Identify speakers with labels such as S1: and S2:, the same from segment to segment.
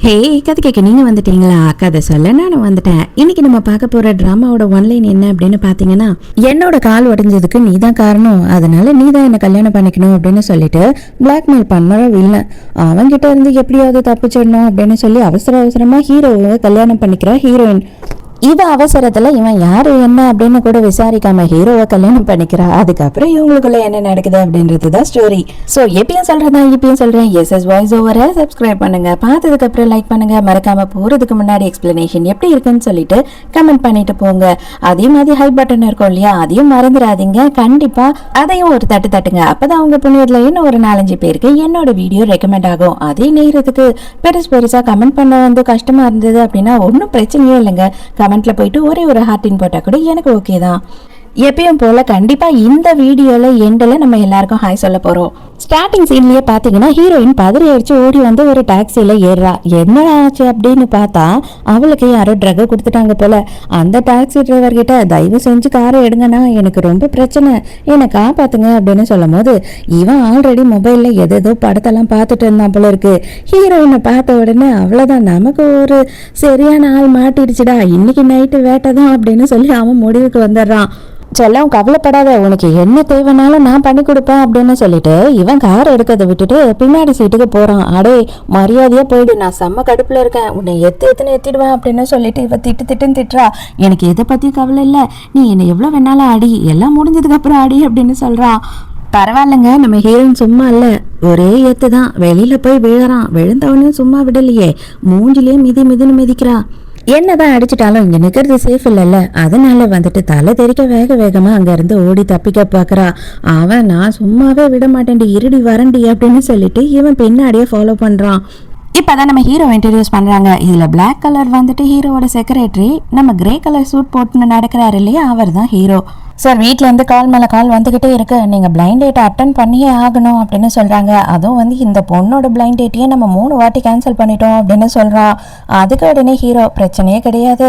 S1: ஹே கதை கேட்க நீங்கள் வந்துட்டீங்களா? கதை சொல்ல நானும் வந்துட்டேன். இன்னைக்கு நம்ம பார்க்க போகிற ட்ராமாவோட ஒன்லைன் என்ன அப்படின்னு பார்த்தீங்கன்னா, என்னோட கால் உடஞ்சதுக்கு நீ தான் காரணம், அதனால நீ தான் என்னை கல்யாணம் பண்ணிக்கணும் அப்படின்னு சொல்லிட்டு பிளாக்மெயில் பண்ணவும் இல்லை. அவன்கிட்ட இருந்து எப்படியாவது தப்பிச்சிடணும் அப்படின்னு சொல்லி அவசரமாக ஹீரோவை கல்யாணம் பண்ணிக்கிறா ஹீரோயின். இது அவசரத்துல இவன் யாரு என்ன அப்படின்னு கூட விசாரிக்காம ஹீரோவை கல்யாணம் பண்ணிக்கிறா. அதுக்கப்புறம் இவங்களுக்குள்ள என்ன நடக்குது அப்படின்றதுதான் ஸ்டோரி. ஸோ எப்பயும் சொல்றதா இப்பயும் சொல்றேன், எஸ்எஸ் வாய்ஸ் ஓவரை சப்ஸ்கிரைப் பண்ணுங்க, பார்த்ததுக்கு அப்புறம் லைக் பண்ணுங்க, மறக்காம போறதுக்கு முன்னாடி எக்ஸ்பிளனேஷன் எப்படி இருக்குன்னு சொல்லிட்டு கமெண்ட் பண்ணிட்டு போங்க. அதே மாதிரி ஹை பட்டன் இருக்கும் இல்லையா, அதையும் மறந்துடாதீங்க. கண்டிப்பா அதையும் ஒரு தட்டு தட்டுங்க. அப்பதான் அவங்க புண்ணியத்துல இன்னும் ஒரு 4-5 பேருக்கு என்னோட வீடியோ ரெக்கமெண்ட் ஆகும். அதே நேரத்துக்கு பெருசா கமெண்ட் பண்ண வந்து கஷ்டமா இருந்தது அப்படின்னா ஒன்றும் பிரச்சனையே இல்லைங்க. கமெண்ட்ல போயிட்டு ஒரே ஒரு ஹார்ட்டின் போட்டா கூட எனக்கு ஓகே தான். எப்பயும் போல கண்டிப்பா இந்த வீடியோல எண்டில் நம்ம எல்லாருக்கும் ஹாய் சொல்ல போறோம். ஸ்டார்டிங் சீன்லயே பாத்தீங்கன்னா ஹீரோயின் பதறி அடிச்சு ஓடி வந்து ஒரு டாக்ஸில ஏறுறா. என்ன ஆச்சு அப்படின்னு பார்த்தா அவளுக்கு யாரோ ட்ரக் கொடுத்துட்டாங்க போல. அந்த டாக்ஸி டிரைவர் கிட்ட தயவு செஞ்சு காரை எடுங்கன்னா, எனக்கு ரொம்ப பிரச்சனை, என்னை காப்பாத்துங்க அப்படின்னு சொல்லும் போது இவன் ஆல்ரெடி மொபைல்ல எதோ படத்தெல்லாம் பார்த்துட்டு இருந்தான் போல இருக்கு. ஹீரோயினை பார்த்த உடனே அவ்வளவுதான், நமக்கு ஒரு சரியான ஆள் மாட்டிடுச்சுடா, இன்னைக்கு நைட்டு வேட்டதான் அப்படின்னு சொல்லி அவன் முடிவுக்கு வந்துடுறான். செல்லம் கவலைப்படாத, உனக்கு என்ன தேவைனாலும் நான் பண்ணி கொடுப்பேன் அப்படின்னு சொல்லிட்டு இவன் கார் எடுக்கிறத விட்டுட்டு பின்னாடி சீட்டுக்கு போறான். அடே மரியாதையா போயிடு, நான் செம்ம கடுப்புல இருக்கேன், உன்னை எத்துன்னு எத்திடுவேன் அப்படின்னு சொல்லிட்டு இவ திட்டுன்னு திட்டுறா. எனக்கு எதை பத்தி கவலை இல்லை, நீ என்னை எவ்வளவு வேணாலும் அடி, எல்லாம் முடிஞ்சதுக்கு அப்புறம் அடி அப்படின்னு சொல்றான். பரவாயில்லைங்க, நம்ம ஹீரோயின் சும்மா இல்ல, ஒரே ஏத்து தான், வெளியில போய் விழுறான். விழுந்தவனையும் சும்மா விடலையே, மூஞ்சிலேயே மிதின்னு மிதிக்கிறா. என்னதான் அடிச்சிட்டாலும் இங்க நிக்கிறது சேஃப் இல்லைல்ல, அதனால வந்துட்டு தலை தெறிக்க வேகமா அங்க இருந்து ஓடி தப்பிக்க பாக்குறா. அவன் நான் சும்மாவே விட மாட்டேன்டி, இருடி வரண்டி அப்படின்னு சொல்லிட்டு இவன் பின்னாடியே ஃபாலோ பண்றான். இப்பதான் நம்ம ஹீரோ இன்ட்ரடியூஸ் பண்றாங்க. இதுல பிளாக் கலர் வந்துட்டு ஹீரோவோட செக்ரட்டரி, நம்ம கிரே கலர் சூட் போட்டு நடக்கிறாரு இல்லையா, அவர் தான் ஹீரோ. சார், வீட்டில் இருந்து கால் மேலே கால் வந்துக்கிட்டே இருக்கு, நீங்கள் பிளைண்ட் டேட்டை அட்டன் பண்ணியே ஆகணும் அப்படின்னு சொல்கிறாங்க. அதுவும் வந்து இந்த பொண்ணோட பிளைண்ட் டேட்டையே நம்ம 3 வாட்டி கேன்சல் பண்ணிட்டோம் அப்படின்னு சொல்கிறான். அதுக்கு உடனே ஹீரோ, பிரச்சனையே கிடையாது,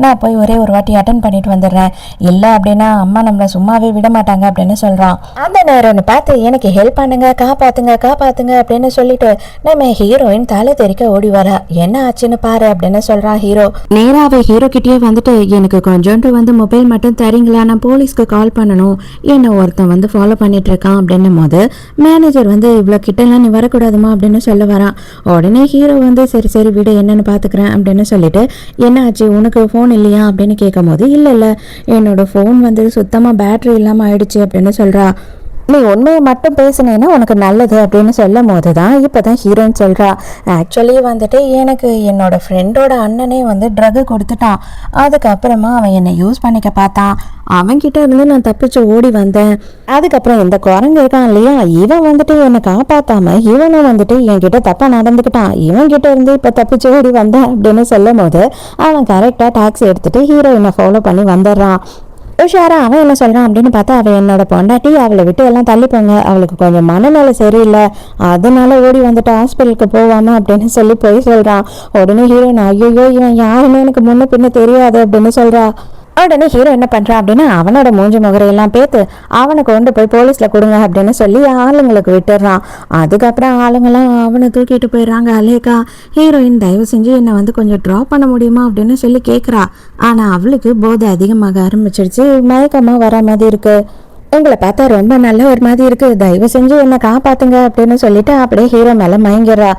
S1: நான் போய் ஒரே ஒரு வாட்டி அட்டன் பண்ணிட்டு வந்துடுறேன், இல்லை அப்படின்னா அம்மா நம்மளை சும்மாவே விட மாட்டாங்க அப்படின்னு சொல்கிறான். அந்த நேரம்னு பார்த்து எனக்கு ஹெல்ப் பண்ணுங்க, காப்பாத்துங்க அப்படின்னு சொல்லிட்டு நம்ம ஹீரோயின் தலை தெறிக்க ஓடி வர. என்ன ஆச்சுன்னு பாரு அப்படின்னு சொல்கிறான் ஹீரோ. நேராவே ஹீரோ கிட்டேயே வந்துட்டு, எனக்கு கொஞ்சோண்டு வந்து மொபைல் மட்டும் தரீங்களா, நான் போலீஸ் கால் பண்ணணும், என்ன ஒருத்தன் வந்து ஃபாலோ பண்ணிட்டு இருக்கான் அப்படின்னும் போது மேனேஜர் வந்து இவ்வளவு கிட்டலாம் நீ வரக்கூடாதுமா அப்படின்னு சொல்ல வரான். உடனே ஹீரோ வந்து சரி விட, என்னன்னு பாத்துக்கிறேன் அப்படின்னு சொல்லிட்டு, என்ன ஆச்சு உனக்கு போன் இல்லையா அப்படின்னு கேட்கும் போது, இல்ல என்னோட போன் வந்து சுத்தமா பேட்டரி இல்லாம ஆயிடுச்சு அப்படின்னு சொல்றா. நீ உண்மையை மட்டும் பேசினேன்னா உனக்கு நல்லது அப்படின்னு சொல்லும் போது தான் இப்போதான் ஹீரோயின் சொல்கிறா, ஆக்சுவலி வந்துட்டு எனக்கு என்னோட ஃப்ரெண்டோட அண்ணனே வந்து ட்ரக் கொடுத்துட்டான், அதுக்கப்புறமா அவன் என்னை யூஸ் பண்ணிக்க பார்த்தான், அவன்கிட்ட இருந்து நான் தப்பிச்சு ஓடி வந்தேன். அதுக்கப்புறம் இந்த குரங்கு இருக்கான் இல்லையா, இவன் வந்துட்டு என்னை காப்பாத்தாம இவனும் வந்துட்டு என்கிட்ட தப்பா நடந்துக்கிட்டான், இவன்கிட்ட இருந்து இப்போ தப்பிச்சு ஓடி வந்தேன் அப்படின்னு சொல்லும் போது அவன் கரெக்டாக டாக்ஸி எடுத்துட்டு ஹீரோயினை ஃபாலோ பண்ணி வந்துடுறான். உஷாரா அவன் என்ன சொல்றான் அப்படின்னு பார்த்தா, அவன் என்னோட பொண்டாட்டி, அவளை விட்டு எல்லாம் தள்ளிப்போங்க, அவளுக்கு கொஞ்சம் மனநல சரியில்லை, அதனால ஓடி வந்துட்டு ஹாஸ்பிட்டலுக்கு போவாம அப்படின்னு சொல்லி போய் சொல்றான். உடனே ஹீரோயின், ஐயோ இவன் யாருன்னு எனக்கு முன்ன பின்ன தெரியாது அப்படின்னு சொல்றா. உடனே ஹீரோ என்ன பண்றான் அப்படின்னா, அவனோட மூஞ்சி முகரையெல்லாம் பேத்து அவனை கொண்டு போய் போலீஸ்ல கொடுங்க அப்படின்னு சொல்லி ஆளுங்களுக்கு விட்டுறான். அதுக்கப்புறம் ஆளுங்கெல்லாம் அவனை தூக்கிட்டு போயிடுறாங்க. அலேக்கா, ஹீரோயின் தயவு செஞ்சு என்னை வந்து கொஞ்சம் ட்ராப் பண்ண முடியுமா அப்படின்னு சொல்லி கேட்குறா. ஆனா அவளுக்கு போதை அதிகமாக ஆரம்பிச்சிருச்சு, மயக்கமா வர மாதிரி இருக்கு. உங்களை பார்த்தா ரொம்ப நல்ல ஒரு மாதிரி இருக்கு, தயவு செஞ்சு என்ன காப்பாத்துங்க அப்படின்னு சொல்லிட்டு அப்படியே ஹீரோ மேல மயங்கிடுறா.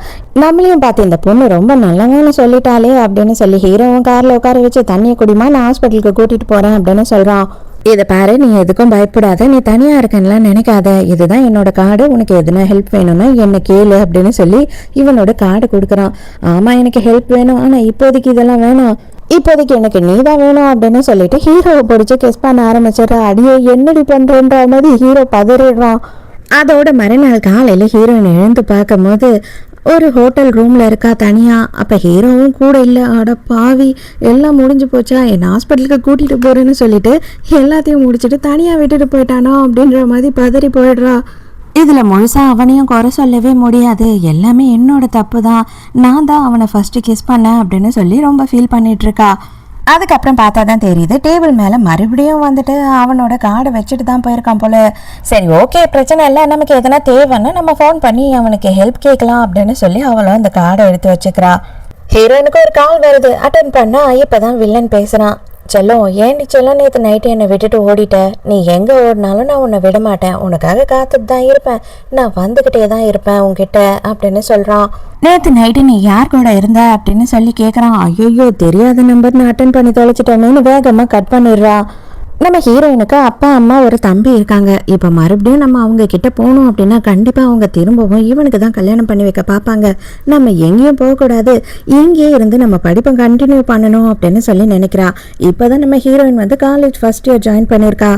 S1: நம்மளையும் பார்த்து இந்த பொண்ணு ரொம்ப நல்லவன்னு சொல்லிட்டாலே அப்படின்னு சொல்லி ஹீரோவும் கார்ல உட்கார வச்சு, தண்ணியை குடிமா, நான் ஹாஸ்பிட்டலுக்கு கூட்டிட்டு போறேன் அப்படின்னு சொல்றான். இதை பாரு, நீ எதுக்கும் பயப்படாத, நீ தனியா இருக்கன்னுலாம் நினைக்காத, இதுதான் என்னோட கார்டு, உனக்கு எதுனா ஹெல்ப் வேணும்னா என்ன கேளு அப்படின்னு சொல்லி இவனோட கார்டு கொடுக்குறான். ஆமா எனக்கு ஹெல்ப் வேணும், ஆனா இப்போதைக்கு இதெல்லாம் வேணும், இப்போதைக்கு எனக்கு நீதான் வேணும் அப்படின்னு சொல்லிட்டு ஹீரோவை பிடிச்சி கிஸ் பண்ண ஆரம்பிச்சிடுறா. அடியே என்னடி பண்றன்ற மாதிரி ஹீரோ பதறிடுறான். அதோட மறுநாள் காலையில ஹீரோயின் எழுந்து பார்க்கும் போது ஒரு ஹோட்டல் ரூம்ல இருக்கா தனியா. அப்ப ஹீரோவும் கூட இல்லை. அட பாவி, எல்லாம் முடிஞ்சு போச்சா, என்ன ஹாஸ்பிட்டலுக்கு கூட்டிட்டு போறேன்னு சொல்லிட்டு எல்லாத்தையும் முடிச்சுட்டு தனியா விட்டுட்டு போயிட்டானோ அப்படின்ற மாதிரி பதறி போயிடுறா. இதுல முழுசா அவனையும் குறை சொல்லவே முடியாது, எல்லாமே என்னோட தப்பு தான், நான் தான் அவனை ஃபர்ஸ்ட் கிஸ் பண்ணேன் அப்படின்னு சொல்லி ரொம்ப ஃபீல் பண்ணிட்டு இருக்கா. அதுக்கப்புறம் பார்த்தா தான் தெரியுது, டேபிள் மேலே மறுபடியும் வந்துட்டு அவனோட கார்டை வச்சுட்டு தான் போயிருக்கான் போல. சரி ஓகே, பிரச்சனை இல்லை, நமக்கு எதனா தேவைன்னா நம்ம ஃபோன் பண்ணி அவனுக்கு ஹெல்ப் கேட்கலாம் அப்படின்னு சொல்லி அவளும் அந்த கார்டை எடுத்து வச்சுக்கிறா. ஹீரோயினுக்கு ஒரு கால் வருது, அட்டன் பண்ணா இப்பதான் வில்லன் பேசுறான். செல்லம், ஏன்டி செல்லம், நேற்று நைட்டு என்னை விட்டுட்டு ஓடிட்ட. நீ எங்கே ஓடினாலும் நான் உன்னை விட மாட்டேன், உனக்காக காத்துட்டு தான் இருப்பேன், நான் வந்துக்கிட்டே தான் இருப்பேன் உன்கிட்ட அப்படின்னு சொல்கிறான். நேற்று நைட்டு நீ யார் கூட இருந்த அப்படின்னு சொல்லி கேட்குறான். ஐயோ, தெரியாத நம்பர்னு அட்டன் பண்ணி தொலைச்சிட்டோமேனு வேகமாக கட் பண்ணிடுறா. நம்ம ஹீரோயினுக்கு அப்பா அம்மா ஒரு தம்பி இருக்காங்க. இப்போ மறுபடியும் நம்ம அவங்க கிட்ட போகணும் அப்படின்னா கண்டிப்பாக அவங்க திரும்பவும் இவனுக்கு தான் கல்யாணம் பண்ணி வைக்க பார்ப்பாங்க. நம்ம எங்கேயும் போகக்கூடாது, இங்கேயே இருந்து நம்ம படிப்பை கண்டினியூ பண்ணணும் அப்படின்னு சொல்லி நினைக்கிறா. இப்போதான் நம்ம ஹீரோயின் வந்து காலேஜ் ஃபர்ஸ்ட் இயர் ஜாயின் பண்ணியிருக்கா.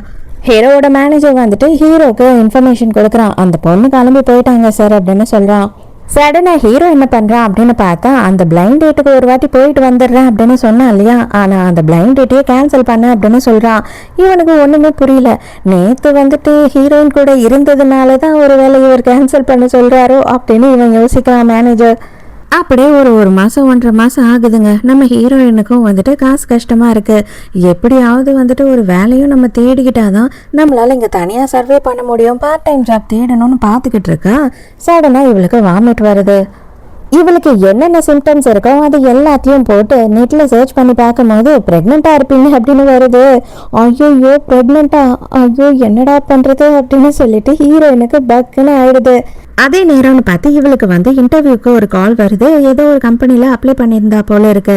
S1: ஹீரோவோட மேனேஜர் வந்துட்டு ஹீரோக்கு இன்ஃபர்மேஷன் கொடுக்குறான். அந்த பொண்ணு கிளம்பி போயிட்டாங்க சார் அப்படின்னு சொல்கிறான். சடனாக ஹீரோ என்ன பண்ணுறான் அப்படின்னு பார்த்தா, அந்த பிளைண்ட் டேட்டுக்கு ஒரு வாட்டி போயிட்டு வந்துடுறேன் அப்படின்னு சொன்னான் இல்லையா, ஆனால் அந்த பிளைண்ட் டேட்டையே கேன்சல் பண்ண அப்படின்னு சொல்கிறான். இவனுக்கு ஒன்றுமே புரியல. நேற்று வந்துட்டு ஹீரோயின் கூட இருந்ததுனால தான் ஒரு வேலை இவர் கேன்சல் பண்ண சொல்கிறாரோ அப்படின்னு இவன் யோசிக்கிறான் மேனேஜர். அப்படியே ஒரு மாதம் 1.5 மாதம் ஆகுதுங்க. நம்ம ஹீரோயினுக்கும் வந்துட்டு காசு கஷ்டமாக இருக்குது. எப்படியாவது வந்துட்டு ஒரு வேலையும் நம்ம தேடிக்கிட்டாதான் நம்மளால் இங்கே தனியாக சர்வே பண்ண முடியும். பார்ட் டைம் ஜாப் தேடணும்னு பார்த்துக்கிட்டு இருக்கா. சடனாக இவளுக்கு வாமிட் வருது. இவளுக்கு என்னென்ன சிம்டம்ஸ் இருக்கோ அது எல்லாத்தையும் போட்டு நெட்டில் சர்ச் பண்ணி பார்க்கும்போது ப்ரெக்னெண்ட்டாக இருப்பீங்க அப்படின்னு வருது. ஐயோ, ப்ரெக்னெண்ட்டா? ஐயோ, என்னடா பண்ணுறது அப்படின்னு சொல்லிட்டு ஹீரோயினுக்கு பக்குன்னு ஆயிடுது. அதே நேரம்னு பார்த்து இவளுக்கு வந்து இன்டர்வியூக்கு ஒரு கால் வருது. ஏதோ ஒரு கம்பெனியில் அப்ளை பண்ணியிருந்தா போல இருக்கு.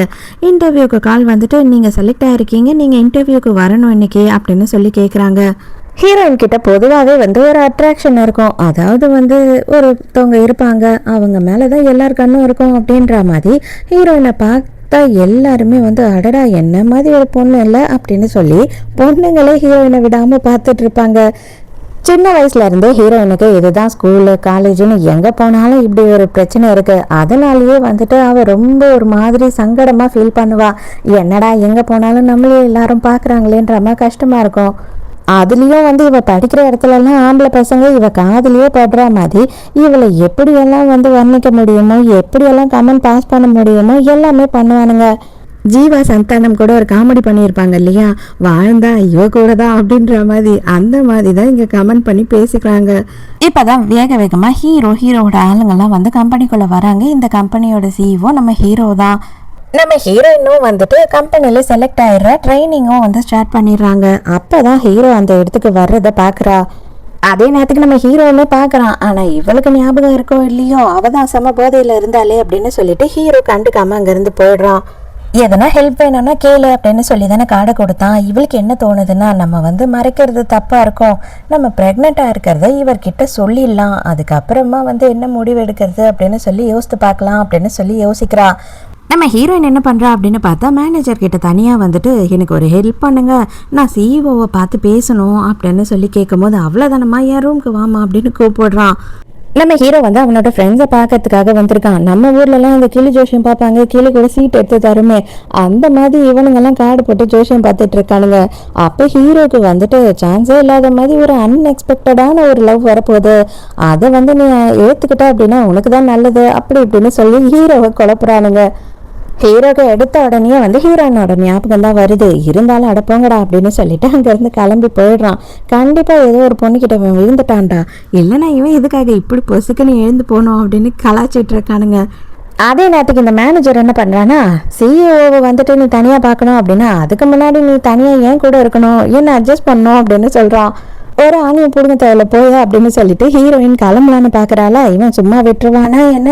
S1: இன்டர்வியூக்கு கால் வந்துட்டு நீங்கள் செலக்ட் ஆகிருக்கீங்க, நீங்கள் இன்டர்வியூக்கு வரணும் இன்னைக்கு அப்படின்னு சொல்லி கேட்குறாங்க. ஹீரோயின் கிட்ட பொதுவாகவே வந்து ஒரு அட்ராக்ஷன் இருக்கும். அதாவது வந்து ஒருத்தவங்க இருப்பாங்க, அவங்க மேலே தான் எல்லார் கண்ணும் இருக்கும் அப்படின்ற மாதிரி ஹீரோயினை பார்த்தா எல்லாருமே வந்து அடடா என்ன மாதிரி ஒரு பொண்ணு இல்லை அப்படின்னு சொல்லி பொண்ணுங்களே ஹீரோயினை விடாமல் பார்த்துட்டு இருப்பாங்க. சின்ன வயசுல இருந்தே ஹீரோயினுக்கு இதுதான் ஸ்கூலு காலேஜுன்னு எங்கே போனாலும் இப்படி ஒரு பிரச்சனை இருக்குது. அதனாலேயே வந்துட்டு அவள் ரொம்ப ஒரு மாதிரி சங்கடமாக ஃபீல் பண்ணுவா. என்னடா எங்கே போனாலும் நம்மளே எல்லாரும் பார்க்குறாங்களேன்ற மாதிரி கஷ்டமாக இருக்கும். அதுலேயும் வந்து இவள் படிக்கிற இடத்துலலாம் ஆம்பளை பசங்க இவ காதலியே படுற மாதிரி இவளை எப்படியெல்லாம் வந்து வர்ணிக்க முடியுமோ, எப்படியெல்லாம் கமெண்ட் பாஸ் பண்ண முடியுமோ எல்லாமே பண்ணுவானுங்க. ஜீவா சந்தானம் கூட ஒரு காமெடி பண்ணியிருப்பாங்க இல்லையா, வாழ்ந்தா இவ கூட தான் அப்படின்ற மாதிரி. அந்த மாதிரி தான் இங்கே கமெண்ட் பண்ணி பேசிக்கிறாங்க. இப்போதான் வேக வேகமாக ஹீரோவோட ஆளுங்கள்லாம் வந்து கம்பெனிக்குள்ளே வராங்க. இந்த கம்பெனியோட சிஇஓ நம்ம ஹீரோ தான். நம்ம ஹீரோயினும் வந்துட்டு கம்பெனியில் செலக்ட் ஆயிடுற, ட்ரைனிங்கும் வந்து ஸ்டார்ட் பண்ணிடுறாங்க. அப்போ தான் ஹீரோ அந்த இடத்துக்கு வர்றதை பார்க்குறா. அதே நேரத்துக்கு நம்ம ஹீரோவுமே பார்க்குறான். ஆனால் இவளுக்கு ஞாபகம் இருக்கோ இல்லையோ, அவள் தான் செம போதையில் இருந்தாலே அப்படின்னு சொல்லிட்டு ஹீரோ கண்டுக்காமல் அங்கேருந்து போயிடுறான். எதனா ஹெல்ப் வேணும்னா கேளு அப்படின்னு சொல்லி தானே கார்டை கொடுத்தான். இவளுக்கு என்ன தோணுதுன்னா, நம்ம வந்து மறைக்கிறது தப்பாக இருக்கும், நம்ம ப்ரெக்னெண்ட்டாக இருக்கிறத இவர்கிட்ட சொல்லிடலாம், அதுக்கப்புறமா வந்து என்ன முடிவு எடுக்கிறது அப்படின்னு சொல்லி யோசித்து பார்க்கலாம் அப்படின்னு சொல்லி யோசிக்கிறா. நம்ம ஹீரோயின் என்ன பண்ணுறா அப்படின்னு பார்த்தா, மேனேஜர் கிட்ட தனியாக வந்துட்டு எனக்கு ஒரு ஹெல்ப் பண்ணுங்க, நான் சிஇஓவை பார்த்து பேசணும் அப்படின்னு சொல்லி கேட்கும்போது, அவ்வளோதானம்மா என் ரூமுக்கு வாமா அப்படின்னு கூப்பிடுறான். நம்ம ஹீரோ வந்து அவனோட ஃப்ரெண்ட்ஸை பார்க்கறதுக்காக வந்திருக்கான். நம்ம ஊர்லலாம் அந்த கிளி ஜோஷியம் பார்ப்பாங்க, கிளி கூட சீட் எடுத்து தருமே, அந்த மாதிரி இவனுங்கெல்லாம் கார்டு போட்டு ஜோஷியம் பார்த்துட்டு இருக்கானுங்க. அப்போ ஹீரோக்கு வந்துட்டு சான்ஸே இல்லாத மாதிரி ஒரு அன்எக்ஸ்பெக்டடான ஒரு லவ் வரப்போகுது, அதை வந்து நீ ஏற்றுக்கிட்ட அப்படின்னா உனக்கு தான் நல்லது அப்படி இப்படின்னு சொல்லி ஹீரோவை குழப்புறானுங்க. ஹீரோக்கு எடுத்த உடனே வந்து ஹீரோயினோட ஞாபகம் தான் வருது. இருந்தாலும் அடப்போங்கடா அப்படின்னு சொல்லிட்டு அங்கேருந்து கிளம்பி போயிடுறான். கண்டிப்பாக ஏதோ ஒரு பொண்ணுக்கிட்ட இவன் விழுந்துட்டான்டா, இல்லைன்னா இவன் இதுக்காக இப்படி பொசுக்குன்னு எழுந்து போனோம் அப்படின்னு கலாச்சிட்டு இருக்கானுங்க. அதே நேரத்துக்கு இந்த மேனேஜர் என்ன பண்ணுறான்னா, சிஇஓவை வந்துட்டு நீ தனியாக பார்க்கணும் அப்படின்னா அதுக்கு முன்னாடி நீ தனியாக ஏன் கூட இருக்கணும், என்ன அட்ஜஸ்ட் பண்ணணும் அப்படின்னு சொல்கிறான். ஒரு ஆணியை பிடுங்க தேவையில்ல போயா அப்படின்னு சொல்லிட்டு ஹீரோயின் கிளம்பலான்னு பார்க்குறாளா, இவன் சும்மா விட்டுருவானா என்ன,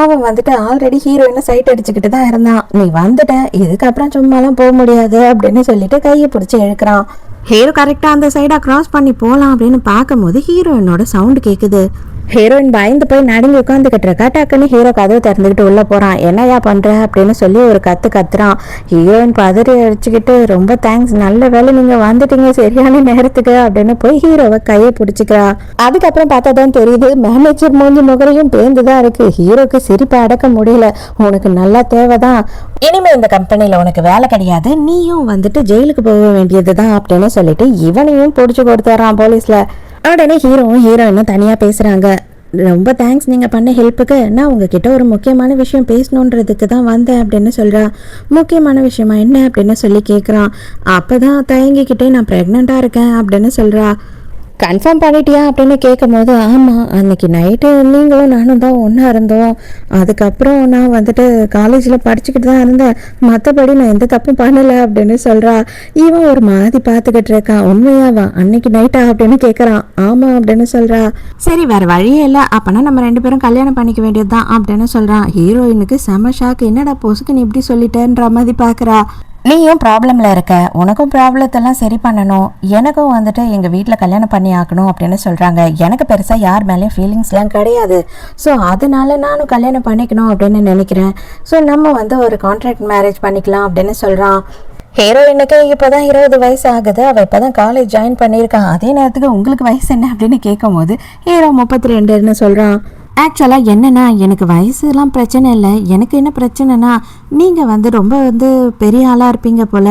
S1: அவன் வந்துட்டு ஆல்ரெடி ஹீரோயினை சைட் அடிச்சுக்கிட்டு தான் இருந்தான். நீ வந்துட்ட, இதுக்கப்புறம் சும்மாலாம் போக முடியாது அப்படின்னு சொல்லிட்டு கையை பிடிச்சி இழுக்கிறான். ஹீரோ கரெக்டாக அந்த சைடாக கிராஸ் பண்ணி போகலாம் அப்படின்னு பார்க்கும்போது ஹீரோயினோட சவுண்டு கேட்குது. ஹீரோயின் பயந்து போய் நடுங்கி உட்காந்துக்கிட்டு இருக்கா. டக்குன்னு ஹீரோ கதவை திறந்துக்கிட்டு உள்ளே போகிறான். என்னையா பண்ணுற அப்படின்னு சொல்லி ஒரு கத்துறான். ஹீரோயின் பதறி அடிச்சுக்கிட்டு, ரொம்ப தேங்க்ஸ், நல்ல வேலை நீங்கள் வந்துட்டீங்க சரியான நேரத்துக்கு அப்படின்னு போய் ஹீரோவை கையை பிடிச்சிக்கிறா. அதுக்கப்புறம் பார்த்தா தான் தெரியுது, மேனேஜர் மூஞ்சி முகரையும் பேர்ந்து தான் இருக்கு. ஹீரோக்கு சிரிப்பை அடக்க முடியல. உனக்கு நல்லா தேவைதான், இனிமே இந்த கம்பெனியில் உனக்கு வேலை கிடையாது, நீயும் வந்துட்டு ஜெயிலுக்கு போக வேண்டியது தான் அப்படின்னு சொல்லிட்டு இவனையும் பிடிச்சி கொடுத்துறான் போலீஸில். உடனே ஹீரோவும் ஹீரோயினும் தனியாக பேசுகிறாங்க. ரொம்ப தேங்க்ஸ் நீங்கள் பண்ண ஹெல்ப்புக்கு, நான் உங்ககிட்ட ஒரு முக்கியமான விஷயம் பேசணுன்றதுக்கு தான் வந்தேன் அப்படின்னு சொல்கிறா. முக்கியமான விஷயமா என்ன அப்படின்னு சொல்லி கேட்குறான். அப்போ தான் தயங்கிக்கிட்டே நான் ப்ரெக்னெண்ட்டாக இருக்கேன் அப்படின்னு சொல்கிறா. கன்ஃபார்ம் பண்ணிட்டியா அப்படின்னு கேட்கும் போது, ஆமாம் அன்னைக்கு நைட்டு நீங்களும் நானும் தான் ஒன்றா இருந்தோம். அதுக்கப்புறம் நான் வந்துட்டு காலேஜில் படிச்சுக்கிட்டு தான் இருந்தேன். மற்றபடி நான் எந்த தப்பும் பண்ணலை அப்படின்னு சொல்கிறா. இவன் ஒரு மாதிரி பார்த்துக்கிட்டு இருக்கான். உண்மையாவா அன்னைக்கு நைட்டா அப்படின்னு கேட்குறான். ஆமாம் அப்படின்னு சொல்கிறா. சரி வேறு வழியே இல்லை, அப்போனா நம்ம 2 பேரும் கல்யாணம் பண்ணிக்க வேண்டியது தான் அப்படின்னு சொல்கிறான். ஹீரோயினுக்கு செம ஷாக். என்னடா பொசுக்கு நீ இப்படி சொல்லிட்டேன்ற மாதிரி பார்க்குறா. நீயும் ப்ராப்ளமில் இருக்க, உனக்கும் ப்ராப்ளத்தெல்லாம் சரி பண்ணணும், எனக்கும் வந்துட்டு எங்கள் வீட்டில் கல்யாணம் பண்ணி ஆக்கணும் அப்படின்னு சொல்கிறாங்க. எனக்கு பெருசாக யார் மேலேயும் ஃபீலிங்ஸ்லாம் கிடையாது. ஸோ அதனால நானும் கல்யாணம் பண்ணிக்கணும் அப்படின்னு நினைக்கிறேன். ஸோ நம்ம வந்து ஒரு கான்ட்ராக்ட் மேரேஜ் பண்ணிக்கலாம் அப்படின்னு சொல்கிறான். ஹீரோயினுக்கு இப்போ தான் 20 வயசு ஆகுது. அவள் இப்போ தான் காலேஜ் ஜாயின் பண்ணியிருக்கான். அதே நேரத்துக்கு உங்களுக்கு வயசு என்ன அப்படின்னு கேட்கும் போது ஹீரோ 32ன்னு சொல்கிறான். ஆக்சுவலாக என்னென்னா எனக்கு வயசுலாம் பிரச்சனை இல்லை. எனக்கு என்ன பிரச்சனைனா நீங்கள் வந்து ரொம்ப வந்து பெரிய ஆளாக இருப்பீங்க போல்.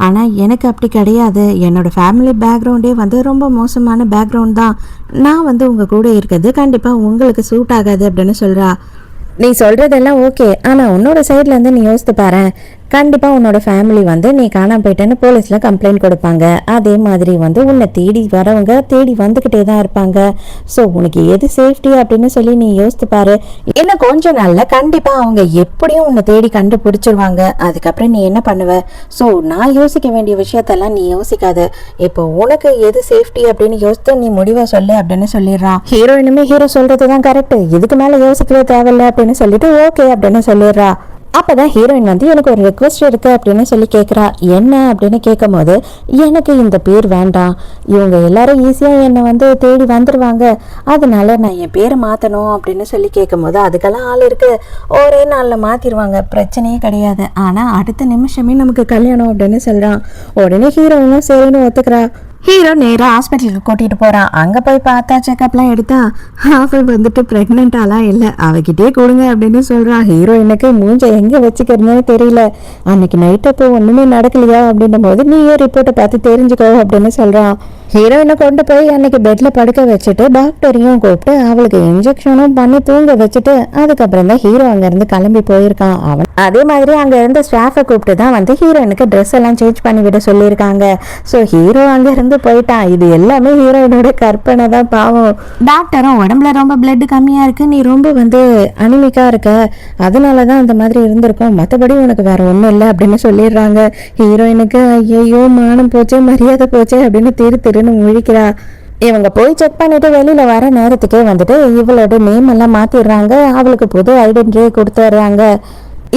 S1: ஆனால் எனக்கு அப்படி கிடையாது. என்னோடய ஃபேமிலி பேக்ரவுண்டே வந்து ரொம்ப மோசமான பேக்ரவுண்ட் தான். நான் வந்து உங்கள் கூட இருக்கிறது கண்டிப்பாக உங்களுக்கு சூட் ஆகாது அப்படின்னு சொல்கிறா. நீ சொல்கிறதெல்லாம் ஓகே, ஆனால் உன்னோட சைட்லேருந்து நீ யோசித்து பாரு. கண்டிப்பாக உன்னோட ஃபேமிலி வந்து நீ காணாம போயிட்டேன்னு போலீஸில் கம்ப்ளைண்ட் கொடுப்பாங்க. அதே மாதிரி வந்து உன்னை தேடி வரவங்க தேடி வந்துக்கிட்டே தான் இருப்பாங்க. ஸோ உனக்கு எது சேஃப்டி அப்படின்னு சொல்லி நீ யோசித்து பாரு. இன்னும் கொஞ்சம் நாளில் கண்டிப்பாக அவங்க எப்படியும் உன்னை தேடி கண்டுபிடிச்சிருவாங்க. அதுக்கப்புறம் நீ என்ன பண்ணுவ? ஸோ நான் யோசிக்க வேண்டிய விஷயத்தெல்லாம் நீ யோசிக்காத. இப்போ உனக்கு எது சேஃப்டி அப்படின்னு யோசித்து நீ முடிவை சொல்லு அப்படின்னு சொல்லிடுறான். ஹீரோயினுமே ஹீரோ சொல்கிறது தான் கரெக்டு, இதுக்கு மேலே யோசிக்கவே தேவையில்லை அப்படின்னு சொல்லிட்டு ஓகே அப்படின்னு சொல்லிடுறா. அப்போதான் ஹீரோயின் வந்து எனக்கு ஒரு ரெக்வஸ்ட் இருக்குது அப்படின்னு சொல்லி கேட்குறா. என்ன அப்படின்னு கேட்கும் போது, எனக்கு இந்த பேர் வேண்டாம், இவங்க எல்லாரும் ஈஸியாக என்னை வந்து தேடி வந்துடுவாங்க, அதனால நான் என் பேரை மாற்றணும் அப்படின்னு சொல்லி கேட்கும் போது, அதுக்கெல்லாம் ஆள் இருக்குது, ஒரே நாளில் மாற்றிடுவாங்க, பிரச்சனையே கிடையாது, ஆனால் அடுத்த நிமிஷமே நமக்கு கல்யாணம் அப்படின்னு சொல்கிறான். உடனே ஹீரோயினும் சரின்னு ஒத்துக்கிறா. ஹீரோ நேராக ஹாஸ்பிட்டலுக்கு கூட்டிகிட்டு போகிறான். அங்கே போய் பார்த்தா செக்கப்லாம் எடுத்தா அவள் வந்துட்டு ப்ரெக்னென்ட்டாலாம் இல்லை. அவகிட்டே கொடுங்க அப்படின்னு சொல்கிறான். ஹீரோயினுக்கு மூஞ்சை எங்கே வச்சுக்கிறதுனே தெரியல. அன்னைக்கு நைட்டு அப்போ ஒன்றுமே நடக்கலையா அப்படின்னும் போது நீயே ரிப்போர்ட்டை பார்த்து தெரிஞ்சுக்கோ அப்படின்னு சொல்கிறான். ஹீரோயினை கொண்டு போய் அன்னைக்கு பெட்டில் படுக்க வச்சுட்டு டாக்டரையும் கூப்பிட்டு அவளுக்கு இன்ஜெக்ஷனும் பண்ணி தூங்க வச்சுட்டு அதுக்கப்புறம் தான் ஹீரோ அங்கேருந்து கிளம்பி போயிருக்கான். அவன் அதே மாதிரி அங்கே இருந்த ஸ்டாஃபை கூப்பிட்டு தான் வந்து ஹீரோயினுக்கு ட்ரெஸ் எல்லாம் சேஞ்ச் பண்ணி விட சொல்லியிருக்காங்க. ஸோ ஹீரோ அங்கேருந்து போயிட்டான். இது எல்லாமே ஹீரோயினோட கற்பனை தான். பாவம் டாக்டரும் உடம்புல ரொம்ப பிளட் கம்மியாக இருக்குது, நீ ரொம்ப வந்து அனிமிக்காக இருக்க, அதனால தான் அந்த மாதிரி இருந்திருக்கும், மற்றபடி உனக்கு வேற ஒன்றும் இல்லை அப்படின்னு சொல்லிடுறாங்க. ஹீரோயினுக்கு ஐயோ மானம் போச்சே மரியாதை போச்சே அப்படின்னு திருன்னு முழிக்கிறா. இவங்க போய் செக் பண்ணிட்டு வெளியில வர நேரத்துக்கே வந்துட்டு இவளோட நேம் எல்லாம் மாத்திடுறாங்க. அவளுக்கு புது ஐடென்டிட்டியை கொடுத்துட்றாங்க.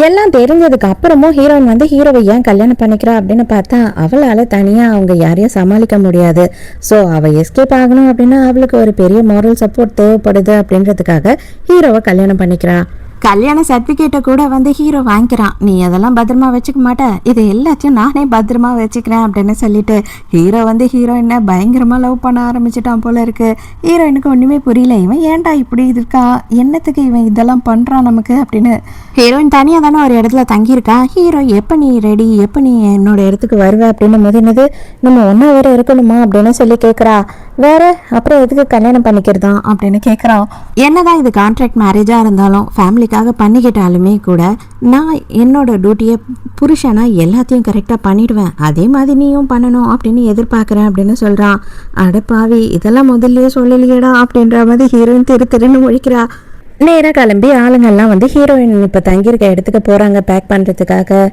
S1: எல்லாம் தெரிஞ்சதுக்கு அப்புறமும் ஹீரோயின் வந்து ஹீரோவை ஏன் கல்யாணம் பண்ணிக்கிறா அப்படின்னு பார்த்தா அவளால் தனியாக அவங்க யாரையும் சமாளிக்க முடியாது. ஸோ அவள் எஸ்கேப் ஆகணும் அப்படின்னா அவளுக்கு ஒரு பெரிய மாரல் சப்போர்ட் தேவைப்படுது அப்படின்றதுக்காக ஹீரோவை கல்யாணம் பண்ணிக்கிறா. கல்யாண சர்டிஃபிகேட்டை கூட வந்து ஹீரோ வாங்கிக்கிறான். நீ அதெல்லாம் பத்திரமா வச்சுக்க மாட்டேன், இது எல்லாத்தையும் நானே பத்திரமா வச்சுக்கிறேன் அப்படின்னு சொல்லிட்டு ஹீரோ வந்து ஹீரோயினை பயங்கரமாக லவ் பண்ண ஆரம்பிச்சிட்டான் போல இருக்கு. ஹீரோயினுக்கு ஒன்றுமே புரியல, இவன் ஏன்டா இப்படி இருக்கான், என்னத்துக்கு இவன் இதெல்லாம் பண்ணுறான் நமக்கு அப்படின்னு. ஹீரோயின் தனியாக தானே ஒரு இடத்துல தங்கியிருக்கா. ஹீரோ எப்போ நீ ரெடி, எப்போ நீ என்னோட இடத்துக்கு வருவ அப்படின்னு முதனது நம்ம ஒன்றா வேற இருக்கணுமா அப்படின்னு சொல்லி கேட்குறா. வேற அப்புறம் எதுக்கு கல்யாணம் பண்ணிக்கிறதா அப்படின்னு கேட்குறான். என்னதான் இது கான்ட்ராக்ட் மேரேஜாக இருந்தாலும் ஃபேமிலிக்காக பண்ணிக்கிட்டாலுமே கூட நான் என்னோட டியூட்டியை புருஷனா எல்லாத்தையும் கரெக்டாக பண்ணிடுவேன், அதே மாதிரி நீயும் பண்ணணும் அப்படின்னு எதிர்பார்க்குறேன் அப்படின்னு சொல்கிறான். அடப்பாவி இதெல்லாம் முதல்லையே சொல்லலையேடா அப்படின்ற மாதிரி ஹீரோயின் திருன்னு முழிக்கிறா. நேராக கிளம்பி ஆளுங்கள்லாம் வந்து ஹீரோயின் இப்போ தங்கியிருக்க இடத்துக்கு போகிறாங்க பேக் பண்ணுறதுக்காக.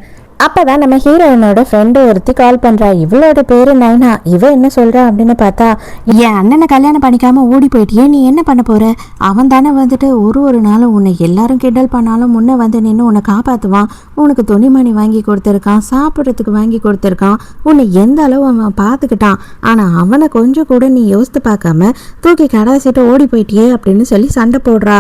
S1: அப்போதான் நம்ம ஹீரோயினோட ஃப்ரெண்டு ஒருத்தி கால் பண்ணுறா. இவளோட பேர் நைனா. இவ என்ன சொல்கிறா அப்படின்னு பார்த்தா, என் அண்ணனை கல்யாணம் பண்ணிக்காமல் ஓடி போயிட்டியே, நீ என்ன பண்ண போகிற, அவன் தானே வந்துட்டு ஒரு நாளும் உன்னை எல்லாரும் கிண்டல் பண்ணாலும் முன்னே வந்து நின்று உன்னை காப்பாற்றுவான், உனக்கு துணிமணி வாங்கி கொடுத்துருக்கான், சாப்பிட்றதுக்கு வாங்கி கொடுத்துருக்கான், உன்னை எந்த அளவு அவன் பார்த்துக்கிட்டான், ஆனால் அவனை கொஞ்சம் கூட நீ யோசித்து பார்க்காம தூக்கி கடாசிட்டு ஓடி போயிட்டியே அப்படின்னு சொல்லி சண்டை போடுறா.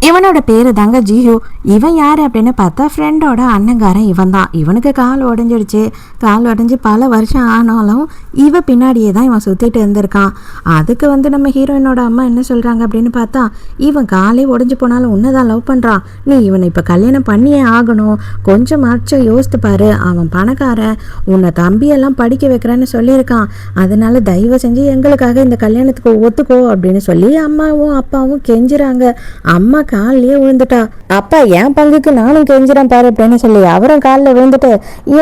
S1: இவனோட பேரு தாங்க ஜிஹு. இவன் யாரு அப்படின்னு பார்த்தா ஃப்ரெண்டோட அண்ணங்காரன் இவன் தான். இவனுக்கு கால் உடஞ்சிடுச்சு. கால் உடஞ்சி பல வருஷம் ஆனாலும் இவ பின்னாடியே தான் இவன் சுற்றிட்டு இருந்திருக்கான். அதுக்கு வந்து நம்ம ஹீரோயினோட அம்மா என்ன சொல்கிறாங்க அப்படின்னு பார்த்தா, இவன் காலே உடஞ்சி போனாலும் உன்னதான் லவ் பண்ணுறான், நீ இவனை இப்போ கல்யாணம் பண்ணியே ஆகணும், கொஞ்சமாச்சும் யோசித்து பாரு, அவன் பணக்காரன், உன்னை தம்பியெல்லாம் படிக்க வைக்கிறேன்னு சொல்லியிருக்கான், அதனால தயவு செஞ்சு எங்களுக்காக இந்த கல்யாணத்துக்கு ஒத்துக்கோ அப்படின்னு சொல்லி அம்மாவும் அப்பாவும் கெஞ்சுறாங்க. அம்மா காலிலேயே விழுந்துட்டா. அப்பா என் பங்குக்கு நானும் கெஞ்சிறேன் பாரு அப்படின்னு சொல்லி அவரும் காலில் விழுந்துட்டு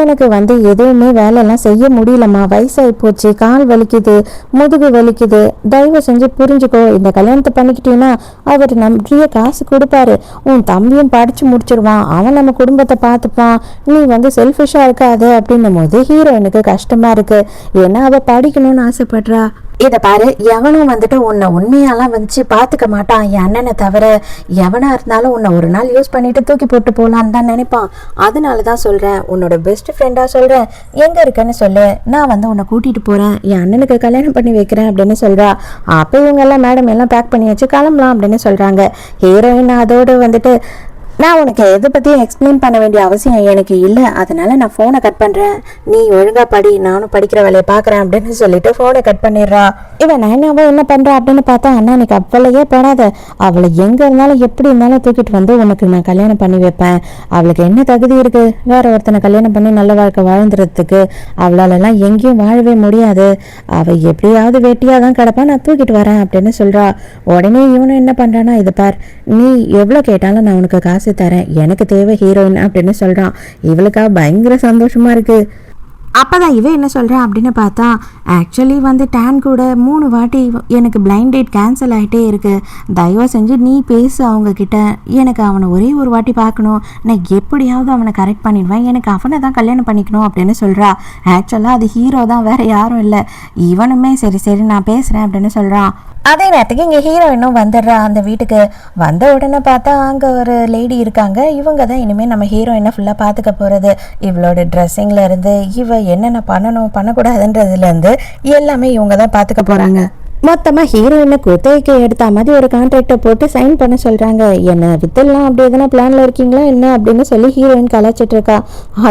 S1: எனக்கு எதுவுமே வேலையெல்லாம் செய்ய முடியலம்மா, வயசாகி போச்சு, கால் வலிக்குது, முதுகு வலிக்குது, தயவு செஞ்சு புரிஞ்சுக்கோ, இந்த கல்யாணத்தை பண்ணிக்கிட்டீங்கன்னா அவர் நிறைய காசு கொடுப்பாரு, உன் தம்பியும் படிச்சு முடிச்சிருவான், அவன் நம்ம குடும்பத்தை பார்த்துப்பான், நீ செல்ஃபிஷா இருக்காது அப்படின்னும் போது ஹீரோயினுக்கு கஷ்டமா இருக்கு. ஏன்னா அவ படிக்கணும்னு ஆசைப்படுறா. இதை பாரு, எவனும் உன்னை உண்மையாலாம் பார்த்துக்க மாட்டான், என் அண்ணனை தவிர. எவனா இருந்தாலும் உன்னை ஒரு நாள் யூஸ் பண்ணிட்டு தூக்கி போட்டு போகலான்னு தான் நினைப்பான். அதனால தான் சொல்கிறேன், உன்னோட பெஸ்ட் ஃப்ரெண்டாக சொல்கிறேன், எங்கே இருக்கேன்னு சொல்லு, நான் உன்னை கூட்டிகிட்டு போகிறேன், என் அண்ணனுக்கு கல்யாணம் பண்ணி வைக்கிறேன் அப்படின்னு சொல்கிறா. அப்போ இவங்கெல்லாம் மேடம் எல்லாம் பேக் பண்ணி வச்சு கிளம்பலாம் அப்படின்னு சொல்கிறாங்க. ஹீரோயின் அதோடு நான் உனக்கு எதை பற்றியும் எக்ஸ்பிளைன் பண்ண வேண்டிய அவசியம் எனக்கு இல்லை, அதனால நான் ஃபோனை கட் பண்ணுறேன், நீ ஒழுங்காக படி, நானும் படிக்கிற வேலையை பார்க்குறேன் அப்படின்னு சொல்லிட்டு ஃபோனை கட் பண்ணிடுறா. இவன் நைனாவை என்ன பண்ணுறா அப்படின்னு பார்த்தா, அண்ணா எனக்கு அவ்வளையே போடாத, அவளை எங்கே இருந்தாலும் எப்படி இருந்தாலும் தூக்கிட்டு உனக்கு நான் கல்யாணம் பண்ணி வைப்பேன், அவளுக்கு என்ன தகுதி இருக்குது வேற ஒருத்தனை கல்யாணம் பண்ணி நல்ல வாழ்க்கை வாழ்ந்துறதுக்கு, அவளாலெல்லாம் எங்கேயும் வாழவே முடியாது, அவள் எப்படியாவது வெட்டியாக தான் கிடப்பா, நான் தூக்கிட்டு வரேன் அப்படின்னு சொல்கிறா. உடனே இவனும் என்ன பண்ணுறான்னா, இதை பார், நீ எவ்வளோ கேட்டாலும் நான் உனக்கு காசு தரேன், எனக்கு தேவை ஹீரோயின் அப்படின்னு சொல்றான். இவளுக்கா பயங்கர சந்தோஷமா இருக்கு. அப்பதான் இவ என்ன சொல்றான் அப்படின்னு பார்த்தா, ஆக்சுவலி டேன் கூட 3 வாட்டி எனக்கு பிளைண்ட் டேட் கேன்சல் ஆகிட்டே இருக்கு, தயவு செஞ்சு நீ பேசு அவங்க கிட்ட, எனக்கு அவனை ஒரே ஒரு வாட்டி பார்க்கணும், நான் எப்படியாவது அவனை கரெக்ட் பண்ணிடுவேன், எனக்கு அவனை தான் கல்யாணம் பண்ணிக்கணும் அப்படின்னு சொல்றா. ஆக்சுவலாக அது ஹீரோ தான், வேற யாரும் இல்லை. இவனுமே சரி சரி நான் பேசுறேன் அப்படின்னு சொல்றான். அதே நேரத்துக்கு இங்கே ஹீரோயினும் வந்துடுறா அந்த வீட்டுக்கு. வந்த உடனே பார்த்தா அங்கே ஒரு லேடி இருக்காங்க. இவங்க தான் இனிமேல் நம்ம ஹீரோயினை ஃபுல்லாக பார்த்துக்க போகிறது. இவளோட ட்ரெஸ்ஸிங்கில் இருந்து இவ என்னென்ன பண்ணணும் பண்ணக்கூடாதுன்றதுலேருந்து எல்லாமே இவங்க தான் பார்த்துக்க போகிறாங்க. மொத்தமாக ஹீரோயினை குத்தகைக்கு எடுத்த மாதிரி ஒரு கான்ட்ராக்டை போட்டு சைன் பண்ண சொல்கிறாங்க. என்ன வித்தெல்லாம் அப்படி எதனா பிளானில் இருக்கீங்களா என்ன அப்படின்னு சொல்லி ஹீரோயின் கலாச்சிட்டு இருக்கா.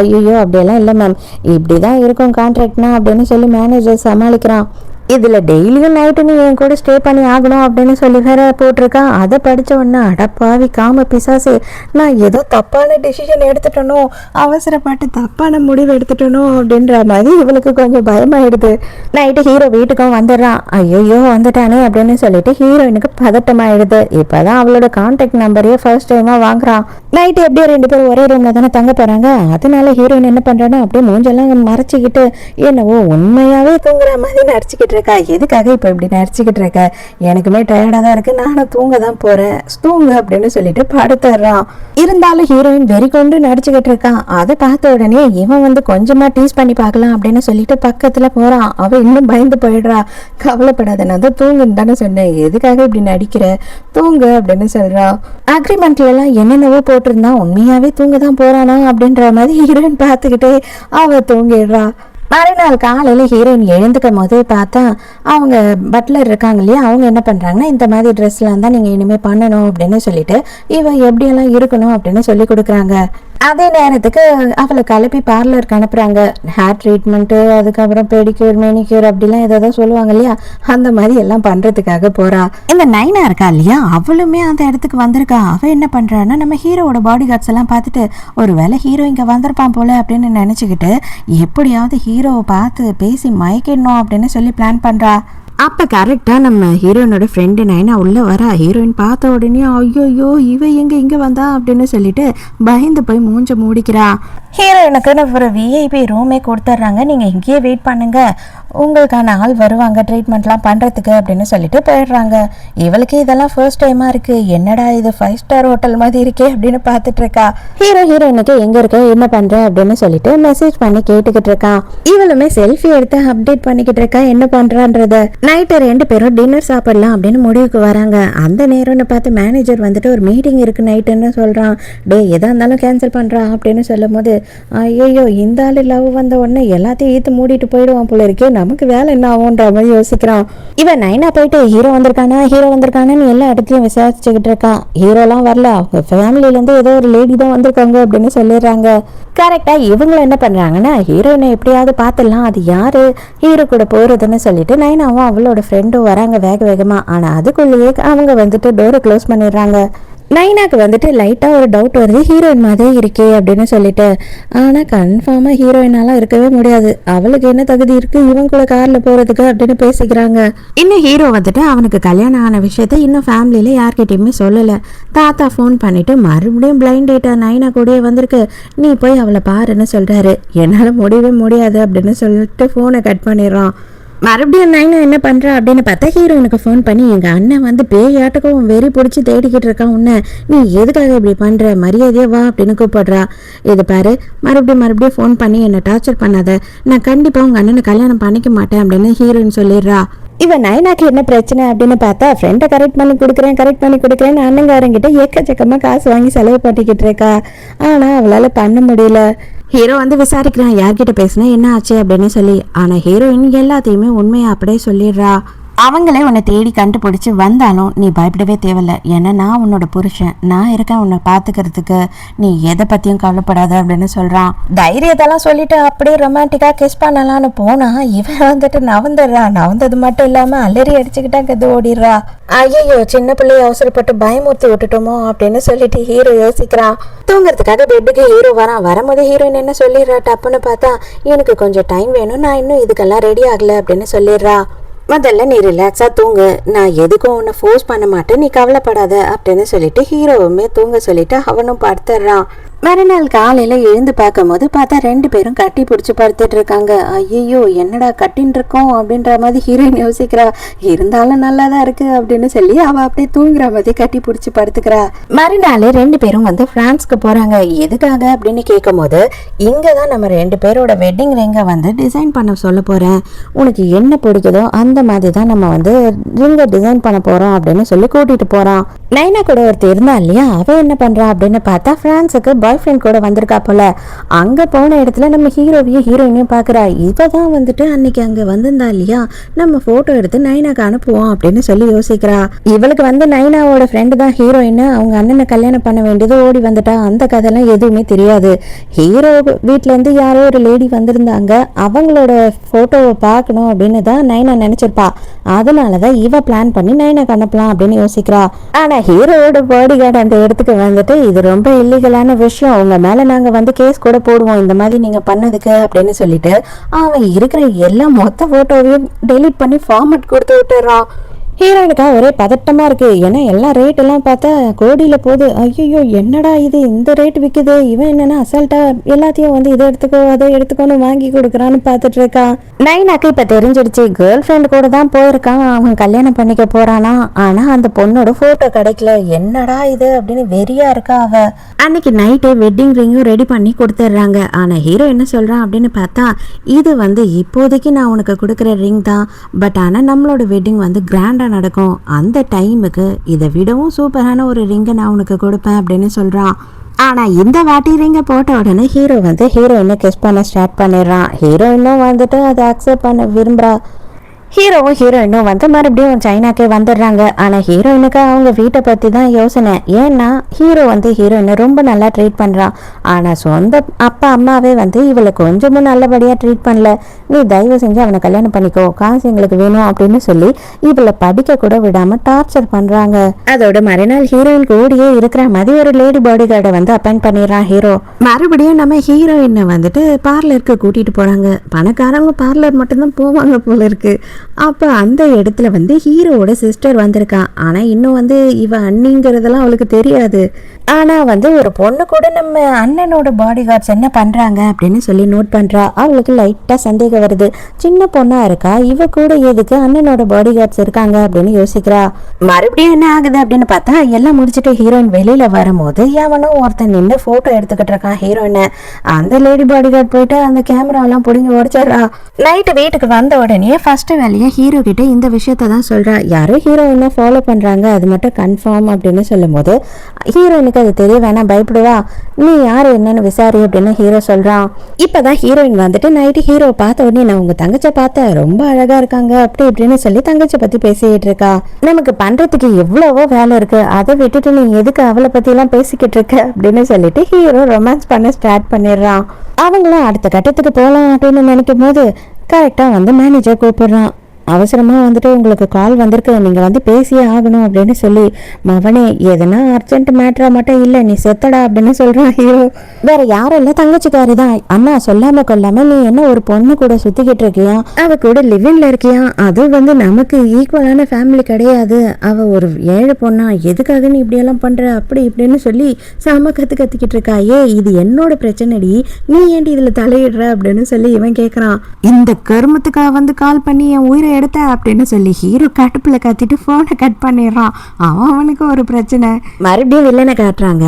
S1: ஐயோ அப்படியெல்லாம் இல்லை மேம், இப்படி தான் இருக்கும் கான்ட்ராக்ட்னா அப்படின்னு சொல்லி மேனேஜர் சமாளிக்கிறான். இதில் டெய்லியும் நைட்டு நீ என் கூட ஸ்டே பண்ணி ஆகணும் அப்படின்னு சொல்லி வேற போட்டிருக்கான். அதை படித்த உடனே அடப்பாவி காம பிசாசு, நான் ஏதோ தப்பான டிசிஷன் எடுத்துட்டனோ, அவசரப்பட்டு தப்பான முடிவு எடுத்துட்டனோ அப்படின்ற மாதிரி இவளுக்கு கொஞ்சம் பயமாயிடுது. நைட்டு ஹீரோ வீட்டுக்கும் வந்துடுறான். ஐயோ வந்துட்டானே அப்படின்னு சொல்லிட்டு ஹீரோயினுக்கு பதட்டமாயிடுது. இப்போதான் அவளோட கான்டாக்ட் நம்பரையே ஃபர்ஸ்ட் டைமாக வாங்குறான். நைட்டு எப்படியோ 2 பேரும் ஒரே ரூமில் தானே தங்க போகிறாங்க. அதனால ஹீரோயின் என்ன பண்ணுறான்னா அப்படியே மூஞ்செல்லாம் மறைச்சிக்கிட்டு என்னவோ உண்மையாகவே தூங்குற மாதிரி நடிச்சுக்கிட்டு இருக்கா. எதுக்காக இப்போ இப்படி நடிச்சுக்கிட்டு இருக்க, எனக்குமே டயர்டாக தான் இருக்கு, நானும் தூங்க தான் போறேன், தூங்கு அப்படின்னு சொல்லிட்டு படுத்துறான். இருந்தாலும் ஹீரோயின் வெறி கொண்டு நடிச்சுக்கிட்டு இருக்கான். அதை பார்த்த உடனே இவன் கொஞ்சமா டீஸ் பண்ணி பார்க்கலாம் அப்படின்னு சொல்லிட்டு பக்கத்துல போறான். அவன் இன்னும் பயந்து போயிடுறா. கவலைப்படாத, நான் தான் தூங்குன்னு தானே சொன்னேன், எதுக்காக இப்படி நடிக்கிற, தூங்கு அப்படின்னு சொல்றான். அக்ரிமெண்ட்ல எல்லாம் என்னென்னவோ போட்டிருந்தான், உண்மையாவே தூங்க தான் போறானா அப்படின்ற மாதிரி ஹீரோயின் பார்த்துக்கிட்டே அவ தூங்கிடுறா. மறுநாள் காலையில் ஹீரோயின் எழுந்துக்கும் போது பார்த்தா அவங்க பட்லர் இருக்காங்க இல்லையா, அவங்க என்ன பண்ணுறாங்கன்னா, இந்த மாதிரி ட்ரெஸ்லாம் தான் நீங்கள் இனிமேல் பண்ணணும் அப்படின்னு சொல்லிட்டு இவ எப்படியெல்லாம் இருக்கணும் அப்படின்னு சொல்லி கொடுக்குறாங்க. அதே நேரத்துக்கு அவளை கிளப்பி பார்லருக்கு அனுப்புகிறாங்க. ஹேர் ட்ரீட்மெண்ட்டு, அதுக்கப்புறம் பெடிக்யூர் மெனிக்யூர் அப்படிலாம் ஏதாவது சொல்லுவாங்க இல்லையா, அந்த மாதிரி எல்லாம் பண்ணுறதுக்காக போகிறா. இந்த நைனா இருக்கா இல்லையா, அவளுமே அந்த இடத்துக்கு வந்திருக்கா. அவள் என்ன பண்ணுறான்னா, நம்ம ஹீரோவோட பாடி கார்ட்ஸ் எல்லாம் பார்த்துட்டு ஒரு வேளை ஹீரோ இங்கே வந்திருப்பான் போல அப்படின்னு நினச்சிக்கிட்டு எப்படியாவது ஹீரோவை பார்த்து பேசி மயக்கிடணும் அப்படின்னு சொல்லி பிளான் பண்ணுறா. அப்போ கரெக்டாக நம்ம ஹீரோயினோட ஃப்ரெண்டு நைனா உள்ளே வரா. ஹீரோயின் பார்த்த உடனே ஐயோ இவ இங்கே வந்தா அப்படின்னு சொல்லிட்டு பயந்து போய் மூஞ்ச மூடிக்கிறா. ஹீரோயினுக்குன்னு ஒரு விஐபி ரூமே கொடுத்துட்றாங்க, நீங்கள் இங்கேயே வெயிட் பண்ணுங்க, உங்களுக்கான ஆள் வருவாங்க ட்ரீட்மெண்ட்லாம் பண்ணுறதுக்கு அப்படின்னு சொல்லிட்டு போயிடுறாங்க. இவளுக்கு இதெல்லாம் ஃபர்ஸ்ட் டைமாக இருக்குது, என்னடா இது 5 ஸ்டார் ஹோட்டல் மாதிரி இருக்கே அப்படின்னு பார்த்துட்டு இருக்கா. ஹீரோயினுக்கு எங்கே இருக்க என்ன பண்ணுற அப்படின்னு சொல்லிட்டு மெசேஜ் பண்ணி கேட்டுக்கிட்டு இருக்கான். இவளுமே செல்ஃபி எடுத்து அப்டேட் பண்ணிக்கிட்டு இருக்கா என்ன பண்ணுறான்றத. நைட்டு 2 பேரும் டின்னர் சாப்பிடலாம் அப்படின்னு முடிவுக்கு வராங்க. அந்த நேரம்னு பார்த்து மேனேஜர் ஒரு மீட்டிங் இருக்கு நைட்டுன்னு சொல்கிறான். எதா இருந்தாலும் கேன்சல் பண்ணுறா அப்படின்னு சொல்லும் போது ஐயோ இந்த ஆள் லவ் வந்த உடனே எல்லாத்தையும் ஈத்து மூடிட்டு போயிடுவான் போல இருக்கே, நமக்கு வேலை என்ன ஆகும்ன்ற மாதிரி யோசிக்கிறான். இவன் நைனா போயிட்டு ஹீரோ வந்திருக்கானு எல்லா இடத்துலையும் விசாரிச்சுக்கிட்டு இருக்கான். ஹீரோலாம் வரல, அவங்க ஃபேமிலியிலேருந்து ஏதோ ஒரு லேடி தான் வந்திருக்காங்க அப்படின்னு சொல்லிடுறாங்க. கரெக்டாக இவங்களும் என்ன பண்ணுறாங்கன்னா, ஹீரோயினை எப்படியாவது பார்த்துடலாம், அது யாரு ஹீரோ கூட போகிறதுன்னு சொல்லிட்டு நைனாவும் அவளோட ஃப்ரெண்டும் வராங்க வேகமாக. ஆனால் அதுக்குள்ளேயே அவங்க டோரை க்ளோஸ் பண்ணிடுறாங்க. நைனாக்கு வந்துட்டு லைட்டாக ஒரு டவுட் வருது, ஹீரோயின் மாதிரி இருக்கே அப்படின்னு சொல்லிட்டு. ஆனால் கன்ஃபார்மாக ஹீரோயினாலாம் இருக்கவே முடியாது, அவளுக்கு என்ன தகுதி இருக்குது இவன் கூட காரில் போகிறதுக்கு அப்படின்னு பேசிக்கிறாங்க. இன்னும் ஹீரோ வந்துட்டு அவனுக்கு கல்யாணம் ஆன விஷயத்த இன்னும் ஃபேமிலியில் யார்கிட்டையுமே சொல்லலை. தாத்தா ஃபோன் பண்ணிவிட்டு மறுபடியும் பிளைண்ட் டேட்டா நைனா கூடயே வந்திருக்கு, நீ போய் அவளை பாருன்னு சொல்கிறாரு. என்னால் முடியவே முடியாது அப்படின்னு சொல்லிட்டு ஃபோனை கட் பண்ணிடுறான். மறுபடியும் நைனா என்ன பண்ணுறா அப்படின்னு பார்த்தா ஹீரோயினுக்கு ஃபோன் பண்ணி, எங்கள் அண்ணன் வந்து பேயாட்டுக்கும் வெறி பிடிச்சி தேடிக்கிட்டு இருக்கான் உன்னை, நீ எதுக்காக இப்படி பண்ணுற, மரியாதையே வா அப்படின்னு கூப்பிடுறா. இது பாரு, மறுபடியும் ஃபோன் பண்ணி என்னை டார்ச்சர் பண்ணாத, நான் கண்டிப்பாக உங்கள் அண்ணனை கல்யாணம் பண்ணிக்க மாட்டேன் அப்படின்னு ஹீரோயின் சொல்லிடுறா. இவன் நைனாக்கு என்ன பிரச்சனை அப்படின்னு பார்த்தா, ஃப்ரெண்டை கரெக்ட் பண்ணி கொடுக்குறேன்னு அண்ணங்காரங்கிட்ட எக்கச்சக்கமாக காசு வாங்கி செலவு பண்ணிக்கிட்டு இருக்கா. ஆனால் அவளால் பண்ண முடியல. ஹீரோ வந்து விசாரிக்கிறான், யார்கிட்ட பேசினா என்ன ஆச்சு அப்படின்னு சொல்லி. ஆனால் ஹீரோயின் எல்லாத்தையுமே உண்மையை அப்படியே சொல்லிடுறா. அவங்களே உன்னை தேடி கண்டுபிடிச்சி வந்தாலும் நீ பயப்படவே தேவையில்ல, ஏன்னா நான் உன்னோட புருஷன், நான் இருக்கேன் உன்னை பார்த்துக்கிறதுக்கு, நீ எதை பற்றியும் கவலைப்படாத அப்படின்னு சொல்கிறான். தைரியத்தெல்லாம் சொல்லிட்டு அப்படியே ரொமான்டிக்காக கிஸ் பண்ணலான்னு போனால் இவன் வந்துட்டு நவந்தது மட்டும் இல்லாமல் அலறி அடிச்சுக்கிட்டா கது ஓடிடுறா. ஐயோ, சின்ன பிள்ளைய அவசரப்பட்டு பயமுறுத்தி விட்டுட்டோமோ அப்படின்னு சொல்லிட்டு ஹீரோ யோசிக்கிறான். தூங்குறதுக்காக பெட்டுக்கு ஹீரோ வரும்போது ஹீரோயின் என்ன சொல்லிடுறா டப்புன்னு பார்த்தா, எனக்கு கொஞ்சம் டைம் வேணும், நான் இன்னும் இதுக்கெல்லாம் ரெடி ஆகலை அப்படின்னு சொல்லிடுறா. முதல்ல நீ ரிலாக்ஸாக தூங்கு, நான் எதுக்கும் உன்னை ஃபோர்ஸ் பண்ண மாட்டேன், நீ கவலைப்படாத அப்படின்னு சொல்லிட்டு ஹீரோவுமே தூங்க சொல்லிட்டு அவனும் படுத்துடுறான். மறுநாள் காலையில் எழுந்து பார்க்கும்போது பார்த்தா 2 பேரும் கட்டி பிடிச்சி படுத்துட்டு இருக்காங்க. ஐயோ, என்னடா கட்டின்னு இருக்கோம் அப்படின்ற மாதிரி ஹீரோயின் யோசிக்கிறா. இருந்தாலும் நல்லா தான் இருக்கு அப்படின்னு சொல்லி அவள் அப்படியே தூங்குற மாதிரி கட்டி பிடிச்சி படுத்துக்கிறா. மறுநாள் 2 பேரும் வந்து பிரான்ஸ்க்கு போகிறாங்க. எதுக்காக அப்படின்னு கேட்கும் போது, இங்கே தான் நம்ம 2 பேரோட வெட்டிங் ரிங்கை வந்து டிசைன் பண்ண சொல்ல போகிறேன், உனக்கு என்ன பிடிக்குதோ அந்த மாதிரி தான் நம்ம வந்து ரிங்கை டிசைன் பண்ண போகிறோம் அப்படின்னு சொல்லி கூட்டிகிட்டு போகிறான். நைனா கூட ஒருத்தர் இருந்தா இல்லையா, அவன் என்ன பண்ணுறா அப்படின்னு பார்த்தா பிரான்ஸுக்கு பாய் ஃப்ரெண்ட் கூட வந்திருக்கா போல. அங்கே போன இடத்துல நம்ம ஹீரோவையும் ஹீரோயினையும் பார்க்குறா. இவ தான் வந்துட்டு அன்னைக்கு அங்கே வந்திருந்தா இல்லையா, நம்ம ஃபோட்டோ எடுத்து நைனாக்கு அனுப்புவோம் அப்படின்னு சொல்லி யோசிக்கிறா. இவளுக்கு வந்து நைனாவோட ஃப்ரெண்டு தான் ஹீரோயின், அவங்க அண்ணனை கல்யாணம் பண்ண வேண்டியது ஓடி வந்துட்டா. அந்த கதைலாம் எதுவுமே தெரியாது. ஹீரோ வீட்டிலேருந்து யாரோ ஒரு லேடி வந்திருந்தாங்க, அவங்களோட ஃபோட்டோவை பார்க்கணும் அப்படின்னு தான் நைனா நினச்சிருப்பா. அதனால தான் இவ பிளான் பண்ணி நைனாக்கு அனுப்பலாம் அப்படின்னு யோசிக்கிறா. ஆனால் ஹீரோவோட பாடி கார்டு அந்த இடத்துக்கு வந்துட்டு, இது ரொம்ப இல்லீகலான விஷயம், உங்க மேல நாங்க வந்து கேஸ் கூட போடுவோம் இந்த மாதிரி நீங்க பண்ணதுக்கு அப்படின்னு சொல்லிட்டு அவன் இருக்கிற எல்லா மொத்த போட்டோவையும் டெலீட் பண்ணி ஃபார்மட் கொடுத்து விட்டுறான். ஹீரோயினுக்கா ஒரே பதட்டமா இருக்கு, ஏன்னா எல்லா ரேட் எல்லாம் பார்த்தா கோடியில போகுது. ஐயோ, என்னடா இது இந்த ரேட் விற்குது, இவன் என்னன்னா அசால்ட்டா எல்லாத்தையும் வந்து இதை எடுத்துக்கோ அதை எடுத்துக்கோன்னு வாங்கி கொடுக்குறான்னு பார்த்துட்டு இருக்கான். நைனாக்கு இப்ப தெரிஞ்சிடுச்சு, கேர்ள் ஃப்ரெண்ட் கூட தான் போயிருக்கான், அவன் கல்யாணம் பண்ணிக்க போறானா. ஆனா அந்த பொண்ணோட போட்டோ கிடைக்கல, என்னடா இது அப்படின்னு வெறியா இருக்கா அவ. அன்னைக்கு நைட்டே வெட்டிங் ரிங்கும் ரெடி பண்ணி கொடுத்துட்றாங்க. ஆனா ஹீரோ என்ன சொல்றான் அப்படின்னு பார்த்தா, இது வந்து இப்போதைக்கு நான் உனக்கு கொடுக்குற ரிங் தான், பட் ஆனா நம்மளோட வெட்டிங் வந்து கிராண்டா நடக்கும், அந்த டைமுக்கு இதை விடவும் சூப்பரான ஒரு ரிங்கை நான் உனக்கு கொடுப்பேன் அப்படின்னு சொல்றான். ஆனா இந்த வாட்டி ரிங்கை போட்ட உடனே ஹீரோ வந்து ஹீரோயினை கிஸ் பண்ண ஸ்டார்ட் பண்ணிடுறான். ஹீரோயினும் வந்துட்டு அதை அக்செப்ட் பண்ண விரும்புறா. ஹீரோவும் ஹீரோயினும் வந்து மறுபடியும் சைனாக்கே வந்துடுறாங்க. ஆனால் ஹீரோயினுக்கு அவங்க வீட்டை பற்றி தான் யோசனை. ஏன்னா ஹீரோ வந்து ஹீரோயினை ரொம்ப நல்லா ட்ரீட் பண்ணுறான். ஆனால் சொந்த அப்பா அம்மாவே வந்து இவளை கொஞ்சமும் நல்லபடியாக ட்ரீட் பண்ணல. நீ தயவு செஞ்சு அவனை கல்யாணம் பண்ணிக்கோ, காசு எங்களுக்கு வேணும் அப்படின்னு சொல்லி இவளை படிக்க கூட விடாமல் டார்ச்சர் பண்ணுறாங்க. அதோட மறுநாள் ஹீரோயின் கூடியே இருக்கிற மாதிரி ஒரு லேடி பாடி கார்டை வந்து அப்பாயிண்ட் பண்ணிடுறான் ஹீரோ. மறுபடியும் நம்ம ஹீரோயினை வந்துட்டு பார்லருக்கு கூட்டிகிட்டு போகிறாங்க. பணக்காரங்க பார்லர் மட்டும்தான் போவாங்க போல இருக்கு. அப்போ அந்த இடத்துல வந்து ஹீரோவோட சிஸ்டர் வந்திருக்கான். ஆனால் இன்னும் வந்து இவ அண்ணிங்கிறதெல்லாம் அவளுக்கு தெரியாது. ஆனால் வந்து ஒரு பொண்ணு கூட நம்ம அண்ணனோட பாடி கார்ட்ஸ் என்ன பண்ணுறாங்க அப்படின்னு சொல்லி நோட் பண்ணுறா. அவளுக்கு லைட்டாக சந்தேகம் வருது, சின்ன பொண்ணாக இருக்கா, இவ கூட எதுக்கு அண்ணனோட பாடி கார்ட்ஸ் இருக்காங்க அப்படின்னு யோசிக்கிறா. மறுபடியும் என்ன ஆகுது அப்படின்னு பார்த்தா, எல்லாம் முடிச்சுட்டு ஹீரோயின் வெளியில் வரும்போது எவனும் ஒருத்தன் நின்று ஃபோட்டோ எடுத்துக்கிட்டு இருக்கான் ஹீரோயினை. அந்த லேடி பாடி கார்டு போயிட்டு அந்த கேமராலாம் பிடிங்கி உடைச்சிட்றா. நைட்டு வீட்டுக்கு வந்த உடனே ஃபர்ஸ்ட் வேலையை ஹீரோ கிட்ட இந்த விஷயத்த தான் சொல்றா. யாரோ ஹீரோயினை ஃபாலோ பண்றாங்க, அது மட்டும் கன்ஃபார்ம் அப்படின்னு சொல்லும் போது ஹீரோயினுக்கு அது தெரிய வேணாம், பயப்படுவா. நீ யாரு என்னன்னு விசாரி அப்படின்னு ஹீரோ சொல்றான். இப்பதான் ஹீரோயின் வந்துட்டு நைட்டு ஹீரோ பார்த்த உடனே, நான் உங்க தங்கச்சை பார்த்தேன், ரொம்ப அழகா இருக்காங்க அப்படி இப்படின்னு சொல்லி தங்கச்சை பத்தி பேசிக்கிட்டு இருக்கா. நமக்கு பண்றதுக்கு எவ்வளவோ வேலை இருக்கு, அதை விட்டுட்டு நீ எதுக்கு அவளை பத்தி எல்லாம் பேசிக்கிட்டு இருக்க அப்படின்னு சொல்லிட்டு ஹீரோ ரொமான்ஸ் பண்ண ஸ்டார்ட் பண்ணிடுறான். அவங்களும் அடுத்த கட்டத்துக்கு போகலாம் அப்படின்னு நினைக்கும் போது கரெக்டா வந்து மேனேஜர் கூப்பிடுறான். அவசரமாக வந்துட்டு உங்களுக்கு கால் வந்திருக்கு, நீங்கள் வந்து பேசியே ஆகணும் அப்படின்னு சொல்லி, மவனே எதனா அர்ஜென்ட் மேட்ரா மட்டும் இல்லை, நீ செத்தடா அப்படின்னு சொல்கிறான் ஹீரோ. வேற யாரும் இல்லை, தங்கச்சிக்காரி தான். அண்ணா சொல்லாமல் கொள்ளாமல் நீ என்ன ஒரு பொண்ணு கூட சுற்றிக்கிட்டு இருக்கியா, அவ கூட லிவின்ல இருக்கியா, அது வந்து நமக்கு ஈக்குவலான ஃபேமிலி கிடையாது, அவ ஒரு ஏழை பொண்ணா, எதுக்காக நீ இப்படியெல்லாம் பண்ணுற அப்படி இப்படின்னு சொல்லி செம கற்றுக்கிட்டு இருக்கா. இது என்னோட பிரச்சனைடி, நீ ஏன்டி இதில் தலையிடுற அப்படின்னு சொல்லி இவன் கேட்குறான். இந்த கருமத்துக்காக வந்து கால் பண்ணி என் உயிரை எடுத்த அப்படின்னு சொல்லி ஹீரோ கட்டுப்புல கத்திட்டு போனை கட் பண்ணிடுறான். அவனுக்கு ஒரு பிரச்சனை. மறுபடியும் வில்லனை காட்டுறாங்க.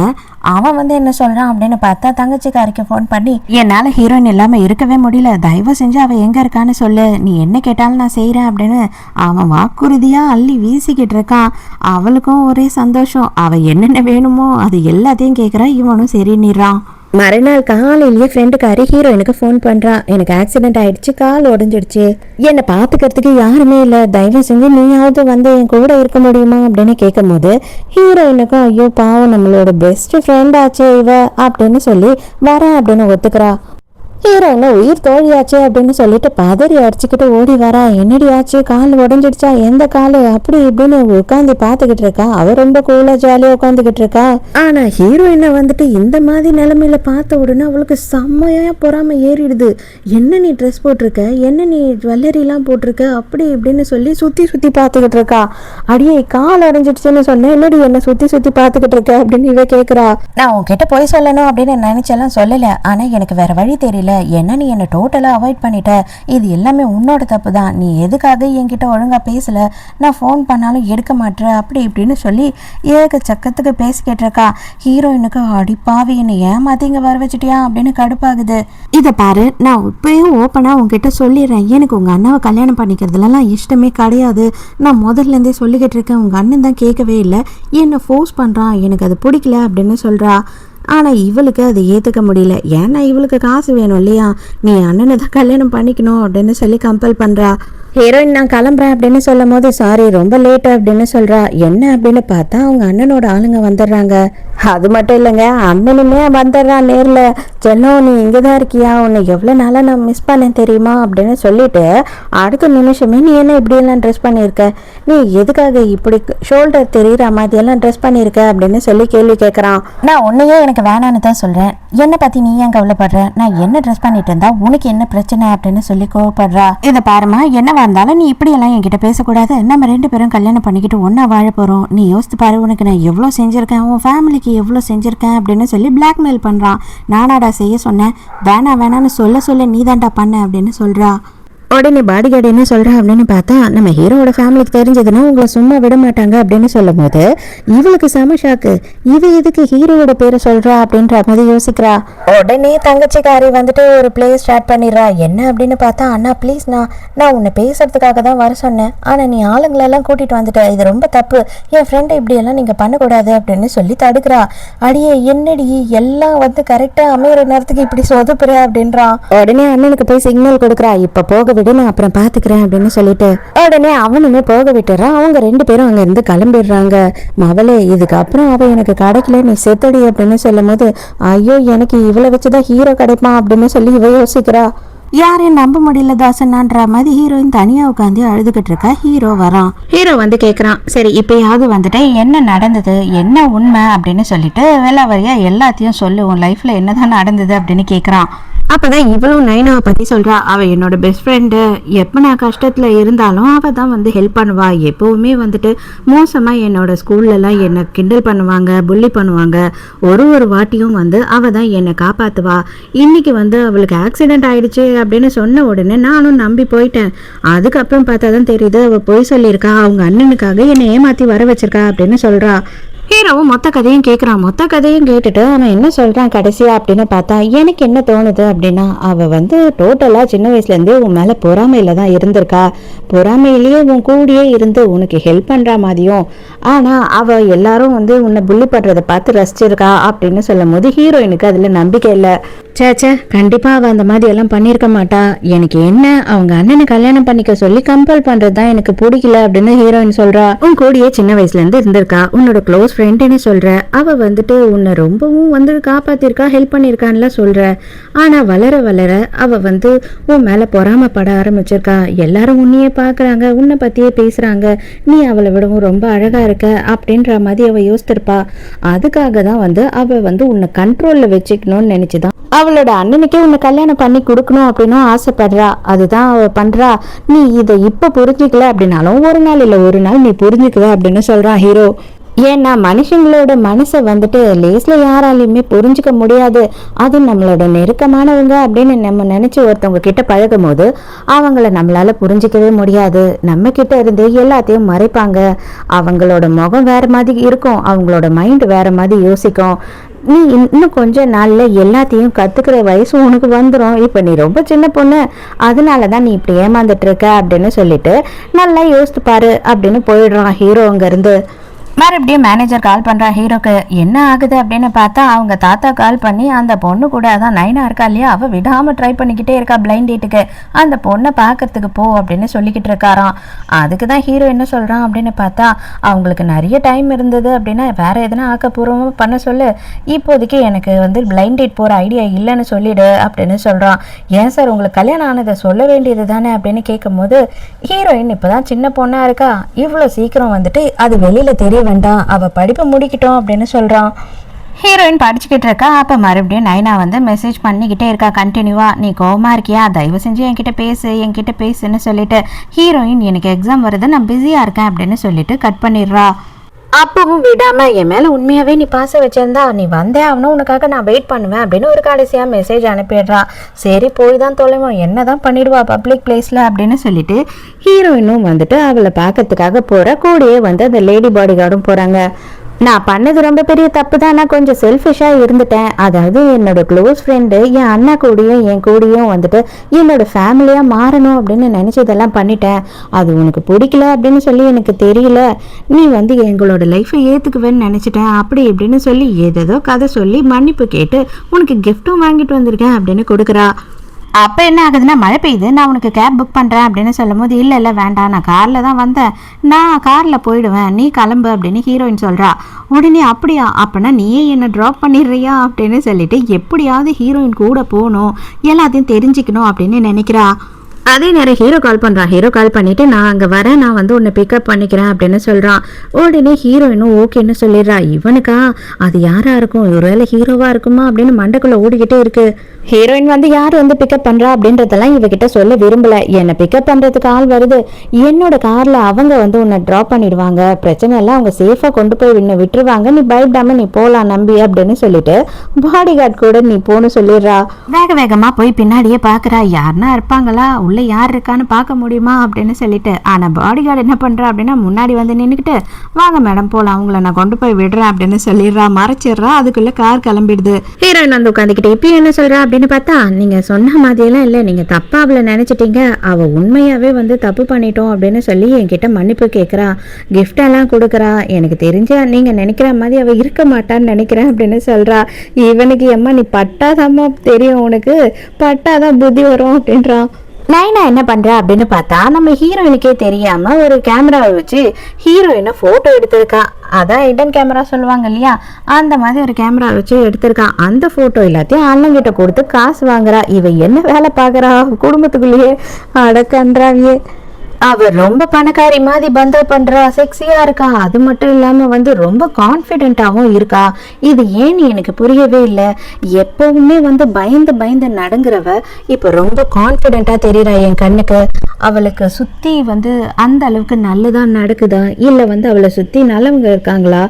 S1: அவன் வந்து என்ன சொல்றான் அப்படின்னு பார்த்தா, தங்கச்சிக்காரிக்கு ஃபோன் பண்ணி, என்னால் ஹீரோயின் இல்லாமல் இருக்கவே முடியல, தயவு செஞ்சு அவள் எங்கே இருக்கான்னு சொல்லு, நீ என்ன கேட்டாலும் நான் செய்கிறேன் அப்படின்னு அவன் வாக்குறுதியாக அள்ளி வீசிக்கிட்டு இருக்கான். அவளுக்கும் ஒரே சந்தோஷம். அவள் என்னென்ன வேணுமோ அது எல்லாத்தையும் கேட்குறா. இவனும் சரின்னுறான். மறுநாள் காலையிலேயே ஃப்ரெண்டுக்காரி ஹீரோயினுக்கு ஃபோன் பண்ணுறான். எனக்கு ஆக்சிடென்ட் ஆயிடுச்சு, கால் உடஞ்சிடுச்சு, என்னை பார்த்துக்கிறதுக்கு யாருமே இல்லை, தயவு செஞ்சு நீயாவது வந்து என் கூட இருக்க முடியுமா அப்படின்னு கேட்கும் போது ஹீரோயினுக்கும் ஐயோ பாவம் நம்மளோட பெஸ்ட் ஃப்ரெண்ட் ஆச்சு இவ அப்படின்னு சொல்லி வரேன் அப்படின்னு ஒத்துக்கிறா. ஹீரோயினை உயிர் தோழியாச்சு அப்படின்னு சொல்லிட்டு பதறி அடிச்சுக்கிட்டு ஓடி வரா. என்னடி ஆச்சு, கால் உடஞ்சிடுச்சா, எந்த காலு அப்படி இப்படின்னு உட்காந்து பார்த்துக்கிட்டு இருக்கா. அவ ரொம்ப கூலா ஜாலியாக உட்காந்துக்கிட்டு இருக்கா. ஆனா ஹீரோயினை வந்துட்டு இந்த மாதிரி நிலைமையில பார்த்த உடனே அவளுக்கு செம்மையா பொறாம ஏறிடுது. என்ன நீ ட்ரெஸ் போட்டிருக்க, என்ன நீ ஜுவல்லரிலாம் போட்டிருக்க அப்படி இப்படின்னு சொல்லி சுற்றி சுற்றி பார்த்துக்கிட்டு இருக்கா. அடியே கால் உடஞ்சிடுச்சுன்னு சொன்னேன், என்னடி என்ன சுற்றி சுற்றி பார்த்துக்கிட்டு இருக்க அப்படின்னு இவ கேட்குறா. நான் உன்கிட்ட போய் சொல்லணும் அப்படின்னு நினைச்செல்லாம் சொல்லலை, ஆனால் எனக்கு வேற வழி தெரியல, என்ன நீ என்னை டோட்டலாக அவாய்ட் பண்ணிட்ட, இது எல்லாமே உன்னோட தப்பு தான், நீ எதுக்காக என்கிட்ட ஒழுங்காக பேசலை, நான் ஃபோன் பண்ணாலும் எடுக்க மாட்டேன் அப்படி இப்படின்னு சொல்லி ஏக சக்கத்துக்கு பேசிக்கிட்டு இருக்கா. ஹீரோயினுக்கு அடிப்பாவி என்னை ஏமாத்தி இங்கே வர வச்சுட்டியா அப்படின்னு கடுப்பாகுது. இதை பாரு, நான் இப்பயும் ஓப்பனாக உங்ககிட்ட சொல்லிடுறேன், எனக்கு உங்கள் அண்ணாவை கல்யாணம் பண்ணிக்கிறதுலலாம் இஷ்டமே கிடையாது, நான் முதல்லேருந்தே சொல்லிக்கிட்டு இருக்கேன், உங்கள் அண்ணன் தான் கேட்கவே இல்லை, என்னை ஃபோர்ஸ் பண்ணுறான், எனக்கு அது பிடிக்கல அப்படின்னு சொல்கிறா. ஆனால் இவளுக்கு அதை ஏற்றுக்க முடியல. ஏன்னா இவளுக்கு காசு வேணும் இல்லையா, நீ அண்ணனை தான் கல்யாணம் பண்ணிக்கணும் அப்படின்னு சொல்லி கம்பல் பண்ணுறா. ஹீரோயின் நான் கிளம்புறேன் அப்படின்னு சொல்லும் போது சாரி ரொம்ப லேட்டு அப்படின்னு சொல்கிறா. என்ன அப்படின்னு பார்த்தா அவங்க அண்ணனோட ஆளுங்க வந்துடுறாங்க. அது மட்டும் இல்லைங்க, அண்ணனுமே வந்துடுறான் நேரில். செல்லம் நீ இங்கே தான் இருக்கியா, உன்னை எவ்வளோ நாளாக நான் மிஸ் பண்ணேன் தெரியுமா அப்படின்னு சொல்லிட்டு அடுத்த நிமிஷமே நீ என்ன இப்படியெல்லாம் ட்ரெஸ் பண்ணியிருக்க, நீ எதுக்காக இப்படி ஷோல்டர் தெரியுற மாதிரியெல்லாம் ட்ரெஸ் பண்ணியிருக்க அப்படின்னு சொல்லி கேள்வி கேட்குறான். நான் உன்னையே எனக்கு வேணான்னு தான் சொல்கிறேன், என்னை பற்றி நீ ஏன் கவலைப்படுற, நான் என்ன ட்ரெஸ் பண்ணிட்டு இருந்தா உனக்கு என்ன பிரச்சனை அப்படின்னு சொல்லி கோவப்படுறா. இதை பாருமா, என்ன வந்தாலும் நீ இப்படியெல்லாம் என்கிட்ட பேசக்கூடாது, நம்ம 2 பேரும் கல்யாணம் பண்ணிக்கிட்டு ஒன்றா வாழ போகிறோம், நீ யோசித்து பாரு, உனக்கு நான் எவ்வளோ செஞ்சுருக்கேன், உன் ஃபேமிலிக்கு எவ்வளோ செஞ்சுருக்கேன் அப்படின்னு சொல்லி பிளாக்மெயில் பண்ணுறான். நானாடா செய்ய சொன்னேன், வேணான்னு சொல்ல நீ தான்டா பண்ண அப்படின்னு சொல்கிறா. உடனே பாடி கார்டு என்ன சொல்கிறா அப்படின்னு பார்த்தா, நம்ம ஹீரோவோட ஃபேமிலிக்கு தெரிஞ்சதுன்னா உங்களை சும்மா விட மாட்டாங்க அப்படின்னு சொல்லும் போது இவளுக்கு செம ஷாக்கு. இவ எதுக்கு ஹீரோவோட பேரை சொல்கிறா அப்படின்ற மாதிரி யோசிக்கிறா. உடனே தங்கச்சிக்காரி வந்துட்டு ஒரு பிளே ஸ்டார்ட் பண்ணிடுறா. என்ன அப்படின்னு பார்த்தா, அண்ணா ப்ளீஸ் நான் உன்னை பேசுறதுக்காக தான் வர சொன்னேன், ஆனால் நீ ஆளுங்களெல்லாம் கூட்டிகிட்டு வந்துட்ட, இது ரொம்ப தப்பு, என் ஃப்ரெண்டை இப்படியெல்லாம் நீங்கள் பண்ணக்கூடாது அப்படின்னு சொல்லி தடுக்கிறா. அடியே என்னடி எல்லாம் வந்து கரெக்டாக அமையிற நேரத்துக்கு இப்படி சொதப்புற அப்படின்றான். உடனே அண்ணனுக்கு போய் சிக்னல் கொடுக்குறா, இப்போ போக நான் அப்புறம் பாத்துக்கிறேன் அப்படின்னு சொல்லிட்டு உடனே அவனுமே போக விட்டுறான். அவங்க 2 பேரும் அங்க இருந்து கிளம்பிடுறாங்க. மவளே இதுக்கப்புறம் அவ எனக்கு கிடைக்கல, நீ செத்தடி அப்படின்னு சொல்லும் போது ஐயோ எனக்கு இவளை வச்சுதான் ஹீரோ கிடைப்பான் அப்படின்னு சொல்லி இவ யோசிக்கிறா. யாரையும் நம்ப முடியல தாசனான்ற மாதிரி ஹீரோயின் தனியா உட்காந்து அழுதுகிட்டு இருக்கா. ஹீரோ வரான். ஹீரோ வந்து கேக்குறான், சரி இப்பயாவது வந்துட்டு என்ன நடந்தது, என்ன உண்மை அப்படின்னு சொல்லிட்டு வேளாவரியா எல்லாத்தையும் சொல்லு, உன் லைஃப்ல என்னதான் நடந்தது அப்படின்னு கேக்குறான். அப்பதான் இவளும் நைனாவை பத்தி சொல்றா. அவ என்னோட பெஸ்ட் ஃப்ரெண்டு, எப்ப நான் கஷ்டத்துல இருந்தாலும் அவ தான் வந்து ஹெல்ப் பண்ணுவா, எப்பவுமே வந்துட்டு மோசமா என்னோட ஸ்கூல்ல எல்லாம் என்னை கிண்டல் பண்ணுவாங்க, புள்ளி பண்ணுவாங்க, ஒரு வாட்டியும் வந்து அவ தான் என்னை காப்பாத்துவா. இன்னைக்கு வந்து அவளுக்கு ஆக்சிடென்ட் ஆயிடுச்சு அப்படின்னு சொன்ன உடனே நானும் நம்பி போயிட்டேன். அதுக்கப்புறம் பார்த்தா தான் தெரியுது அவ பொய் சொல்லியிருக்கா, அவங்க அண்ணனுக்காக என்னை ஏமாத்தி வர வச்சிருக்கா அப்படின்னு சொல்றா. ஹீரோவும் மொத்த கதையும் கேட்குறான். மொத்த கதையும் கேட்டுட்டு அவன் என்ன சொல்கிறான் கடைசியா அப்படின்னு பார்த்தா, எனக்கு என்ன தோணுது அப்படின்னா, அவள் வந்து டோட்டலாக சின்ன வயசுலேருந்தே உன் மேலே பொறாமையில் தான் இருந்திருக்கா, பொறாமையிலேயே உன் கூடியே இருந்து உனக்கு ஹெல்ப் பண்ணுற மாதிரியும், ஆனால் அவள் எல்லாரும் வந்து உன்னை புள்ளி பண்ணுறதை பார்த்து ரசிச்சிருக்கா அப்படின்னு சொல்லும் போது ஹீரோயினுக்கு அதில் நம்பிக்கை இல்லை. சேச்சே, கண்டிப்பா அவ அந்த மாதிரி எல்லாம் பண்ணிருக்க மாட்டா. எனக்கு என்ன, அவங்க அண்ணனை கல்யாணம் பண்ணிக்க சொல்லி கம்பல் பண்றதுதான் எனக்கு பிடிக்கல அப்படின்னு ஹீரோயின் சொல்றா. உன் கூடயே சின்ன வயசுல இருந்து இருந்திருக்கா, உன்னோட க்ளோஸ் ஃப்ரெண்டுன்னு சொல்ற. அவ வந்துட்டு உன்னை ரொம்பவும் வந்து காப்பாத்திருக்கா, ஹெல்ப் பண்ணிருக்கான்ல சொல்ற. ஆனா வளர வளர அவ வந்து உன் மேல பொறாமப்பட ஆரம்பிச்சிருக்கா. எல்லாரும் உன்னையே பாக்குறாங்க, உன்னை பத்தியே பேசுறாங்க, நீ அவளை விடவும் ரொம்ப அழகா இருக்க அப்படின்ற மாதிரி அவ யோசித்திருப்பா. அதுக்காக தான் வந்து அவ வந்து உன்னை கண்ட்ரோல்ல வச்சுக்கணும்னு நினைச்சுதான் அவளோட அண்ணனுக்கே உன்னை கல்யாணம் பண்ணி கொடுக்கணும் அப்படின்னு ஆசைப்படுறா. அதுதான் அவ பண்றா. நீ இதை இப்ப புரிஞ்சுக்கல அப்படின்னாலும் ஒரு நாள் இல்ல ஒரு நாள் நீ புரிஞ்சுக்குவ அப்படின்னு சொல்றான் ஹீரோ. ஏன்னா மனுஷங்களோட மனசை வந்துட்டு லேஸ்ல யாராலையுமே புரிஞ்சுக்க முடியாது. அது நம்மளோட நெருக்கமானவங்க அப்படின்னு நம்ம நினைச்சு ஒருத்தவங்க கிட்ட பழகும் போது அவங்கள நம்மளால புரிஞ்சிக்கவே முடியாது. நம்ம கிட்ட இருந்து எல்லாத்தையும் மறைப்பாங்க. அவங்களோட முகம் வேற மாதிரி இருக்கும், அவங்களோட மைண்ட் வேற மாதிரி யோசிக்கும். நீ இன்னும் கொஞ்ச நாள்ல எல்லாத்தையும் கத்துக்கிற வயசு உனக்கு வந்துடும். இப்ப நீ ரொம்ப சின்ன பொண்ணு, அதனாலதான் நீ இப்படி ஏமாந்துட்டு இருக்க அப்படின்னு சொல்லிட்டு நல்லா யோசித்து பாரு அப்படின்னு போயிடுறான் ஹீரோ அங்க இருந்து. மறுபடியும் மேனேஜர் கால் பண்றா ஹீரோக்கு. என்ன ஆகுது அப்படின்னு பார்த்தா அவங்க தாத்தா கால் பண்ணி அந்த பொண்ணு கூட அதான் நைனா இருக்கா இல்லையா, அவ விடாம ட்ரை பண்ணிக்கிட்டே இருக்கா பிளைண்ட் டேட்டுக்கு, அந்த பொண்ணை பாக்குறதுக்கு போ அப்படின்னு சொல்லிக்கிட்டு இருக்காராம். அதுக்குதான் ஹீரோ என்ன சொல்றான் அப்படின்னு பார்த்தா, அவங்களுக்கு நிறைய டைம் இருந்தது அப்படின்னா வேற எதனா ஆக்கப்பூர்வமா பண்ண சொல்லு, இப்போதைக்கு எனக்கு வந்து பிளைண்ட் டேட் போற ஐடியா இல்லைன்னு சொல்லிடு அப்படின்னு சொல்றான். ஏன் சார் உங்களுக்கு கல்யாணம் ஆனதை சொல்ல வேண்டியது தானே அப்படின்னு கேட்கும் போது, ஹீரோயின் இப்பதான் சின்ன பொண்ணா இருக்கா, இவ்வளவு சீக்கிரம் வந்துட்டு அது வெளியில தெரிய வேண்டாம், அவ படிப்பை முடிக்கட்டும் அப்படின்னு சொல்றான். ஹீரோயின் படிச்சுக்கிட்டு இருக்கா. அப்ப மறுபடியும் நைனா வந்து மெசேஜ் பண்ணிக்கிட்டே இருக்கா கண்டினியூவா. நீ கோவமா இருக்கியா, தயவு செஞ்சு என்கிட்ட பேசுன்னு சொல்லிட்டு ஹீரோயின் எனக்கு எக்ஸாம் வருது நான் பிஸியா இருக்கேன் அப்படின்னு சொல்லிட்டு கட் பண்ணிடுறா. அப்பவும் விடாம என் மேல உண்மையாவே நீ பாச வச்சிருந்தா நீ வந்தே ஆகணும், உனக்காக நான் வெயிட் பண்ணுவேன் அப்படின்னு ஒரு கடைசியா மெசேஜ் அனுப்பிடுறான். சரி போய் தான் தொலைவோம், என்னதான் பண்ணிடுவா பப்ளிக் பிளேஸ்ல அப்படின்னு சொல்லிட்டு ஹீரோயினும் வந்துட்டு அவளை பார்க்கறதுக்காக போற. கூடயே வந்து அந்த லேடி பாடி கார்டும் போறாங்க. நான் பண்ணது ரொம்ப பெரிய தப்பு தான், நான் கொஞ்சம் செல்ஃபிஷாக இருந்துட்டேன். அதாவது என்னோட க்ளோஸ் ஃப்ரெண்டு என் அண்ணா கூடயும் என் கூடயும் வந்துட்டு என்னோட ஃபேமிலியாக மாறணும் அப்படின்னு நினச்சதெல்லாம் பண்ணிட்டேன். அது உனக்கு பிடிக்கல அப்படின்னு சொல்லி எனக்கு தெரியல, நீ வந்து எங்களோட லைஃப்பை ஏற்றுக்குவேன்னு நினச்சிட்டேன் அப்படி இப்படின்னு சொல்லி ஏதேதோ கதை சொல்லி மன்னிப்பு கேட்டு உனக்கு கிஃப்ட்டும் வாங்கிட்டு வந்திருக்கேன் அப்படின்னு கொடுக்குறா. அப்போ என்ன ஆகுதுன்னா, மழை பெய்யுது, நான் உனக்கு கேப் புக் பண்ணுறேன் அப்படின்னு சொல்லும் போது இல்லை வேண்டாம், நான் காரில் தான் வந்தேன், நான் காரில் போயிடுவேன், நீ கிளம்பு அப்படின்னு ஹீரோயின் சொல்கிறா. உடனே அப்படியா, அப்போனா நீயே என்னை ட்ராப் பண்ணிடுறியா அப்படின்னு சொல்லிட்டு எப்படியாவது ஹீரோயின் கூட போகணும், எல்லாத்தையும் தெரிஞ்சுக்கணும் அப்படின்னு நினைக்கிறா. அதே நேரம் ஹீரோ கால் பண்ணுறான். ஹீரோ கால் பண்ணிவிட்டு நான் அங்கே வரேன், நான் வந்து உன்னை பிக்கப் பண்ணிக்கிறேன் அப்படின்னு சொல்கிறான். உடனே ஹீரோயினும் ஓகேன்னு சொல்லிடுறா. இவனுக்கா அது யாராக இருக்கும், ஒருவேளை ஹீரோவாக இருக்குமா அப்படின்னு மண்டைக்குள்ளே ஓடிக்கிட்டே இருக்கு. ஹீரோயின் வந்து யார் வந்து பிக்கப் பண்ணுறா அப்படின்றதெல்லாம் இவகிட்ட சொல்ல விரும்பலை. என்னை பிக்கப் பண்ணுறதுக்கு ஆள் வருது, என்னோட காரில் அவங்க வந்து உன்னை ட்ராப் பண்ணிடுவாங்க, பிரச்சனை இல்லை, அவங்க சேஃபாக கொண்டு போய் உன்னை விட்டுருவாங்க, நீ பயப்படாமல் நீ போகலாம் நம்பி அப்படின்னு சொல்லிட்டு பாடி கார்டு கூட நீ போன்னு சொல்லிடுறா. வேகமாக போய் பின்னாடியே பார்க்குறா, யாருன்னா இருப்பாங்களா, உள்ள யார் இருக்கான்னு பார்க்க முடியுமா அப்படின்னு சொல்லிட்டு. ஆனால் பாடி கார்டு என்ன பண்ணுறா அப்படின்னா முன்னாடி வந்து நின்றுக்கிட்டு வாங்க மேடம் போகலாம், அவங்கள நான் கொண்டு போய் விடுறேன் அப்படின்னு சொல்லிடுறா. மறைச்சிடுறா. அதுக்குள்ளே கார் கிளம்பிடுது. ஹீரோயின் வந்து உட்காந்துக்கிட்டு இப்போ என்ன சொல்கிறா அப்படின்னு பார்த்தா, நீங்கள் சொன்ன மாதிரியெல்லாம் இல்லை, நீங்கள் தப்பாக அவளை நினச்சிட்டீங்க, அவள் உண்மையாகவே வந்து தப்பு பண்ணிட்டோம் அப்படின்னு சொல்லி என்கிட்ட மன்னிப்பு கேட்குறா, கிஃப்டெல்லாம் கொடுக்குறா, எனக்கு தெரிஞ்ச நீங்கள் நினைக்கிற மாதிரி அவள் இருக்க மாட்டான்னு நினைக்கிறேன் அப்படின்னு சொல்கிறா. இவனுக்கு எம்மா நீ பட்டாதாம்மா தெரியும், உனக்கு பட்டாதான் புத்தி வரும் அப்படின்றான். நைனா என்ன பண்றா அப்படின்னு பார்த்தா, நம்ம ஹீரோயினுக்கே தெரியாம ஒரு கேமராவை வச்சு ஹீரோயினை போட்டோ எடுத்திருக்கா. அதான் ஹிடன் கேமரா சொல்லுவாங்க இல்லையா, அந்த மாதிரி ஒரு கேமரா வச்சு எடுத்திருக்கான். அந்த போட்டோ எல்லாத்தையும் அண்ணங்கிட்ட கொடுத்து காசு வாங்குறா. இவ என்ன வேலை பாக்குறா குடும்பத்துக்குள்ளேயே அடக்கன்றாவியே. அவர் ரொம்ப பணக்காரி மாதிரி பந்தா பண்றா, செக்ஸியா இருக்கா, அது மட்டும் இல்லாம வந்து ரொம்ப கான்ஃபிடென்ட்டாவும் இருக்கா. இது ஏன்னு எனக்கு புரியவே இல்லை. எப்பவுமே வந்து பயந்து பயந்து நடங்குறவ இப்ப ரொம்ப கான்ஃபிடென்ட்டா தெரியறா என் கண்ணுக்கு. அவளுக்கு சுத்தி வந்து அந்த அளவுக்கு நல்லதா நடக்குதா, இல்ல வந்து அவளை சுத்தி நல்லவங்க இருக்காங்களா,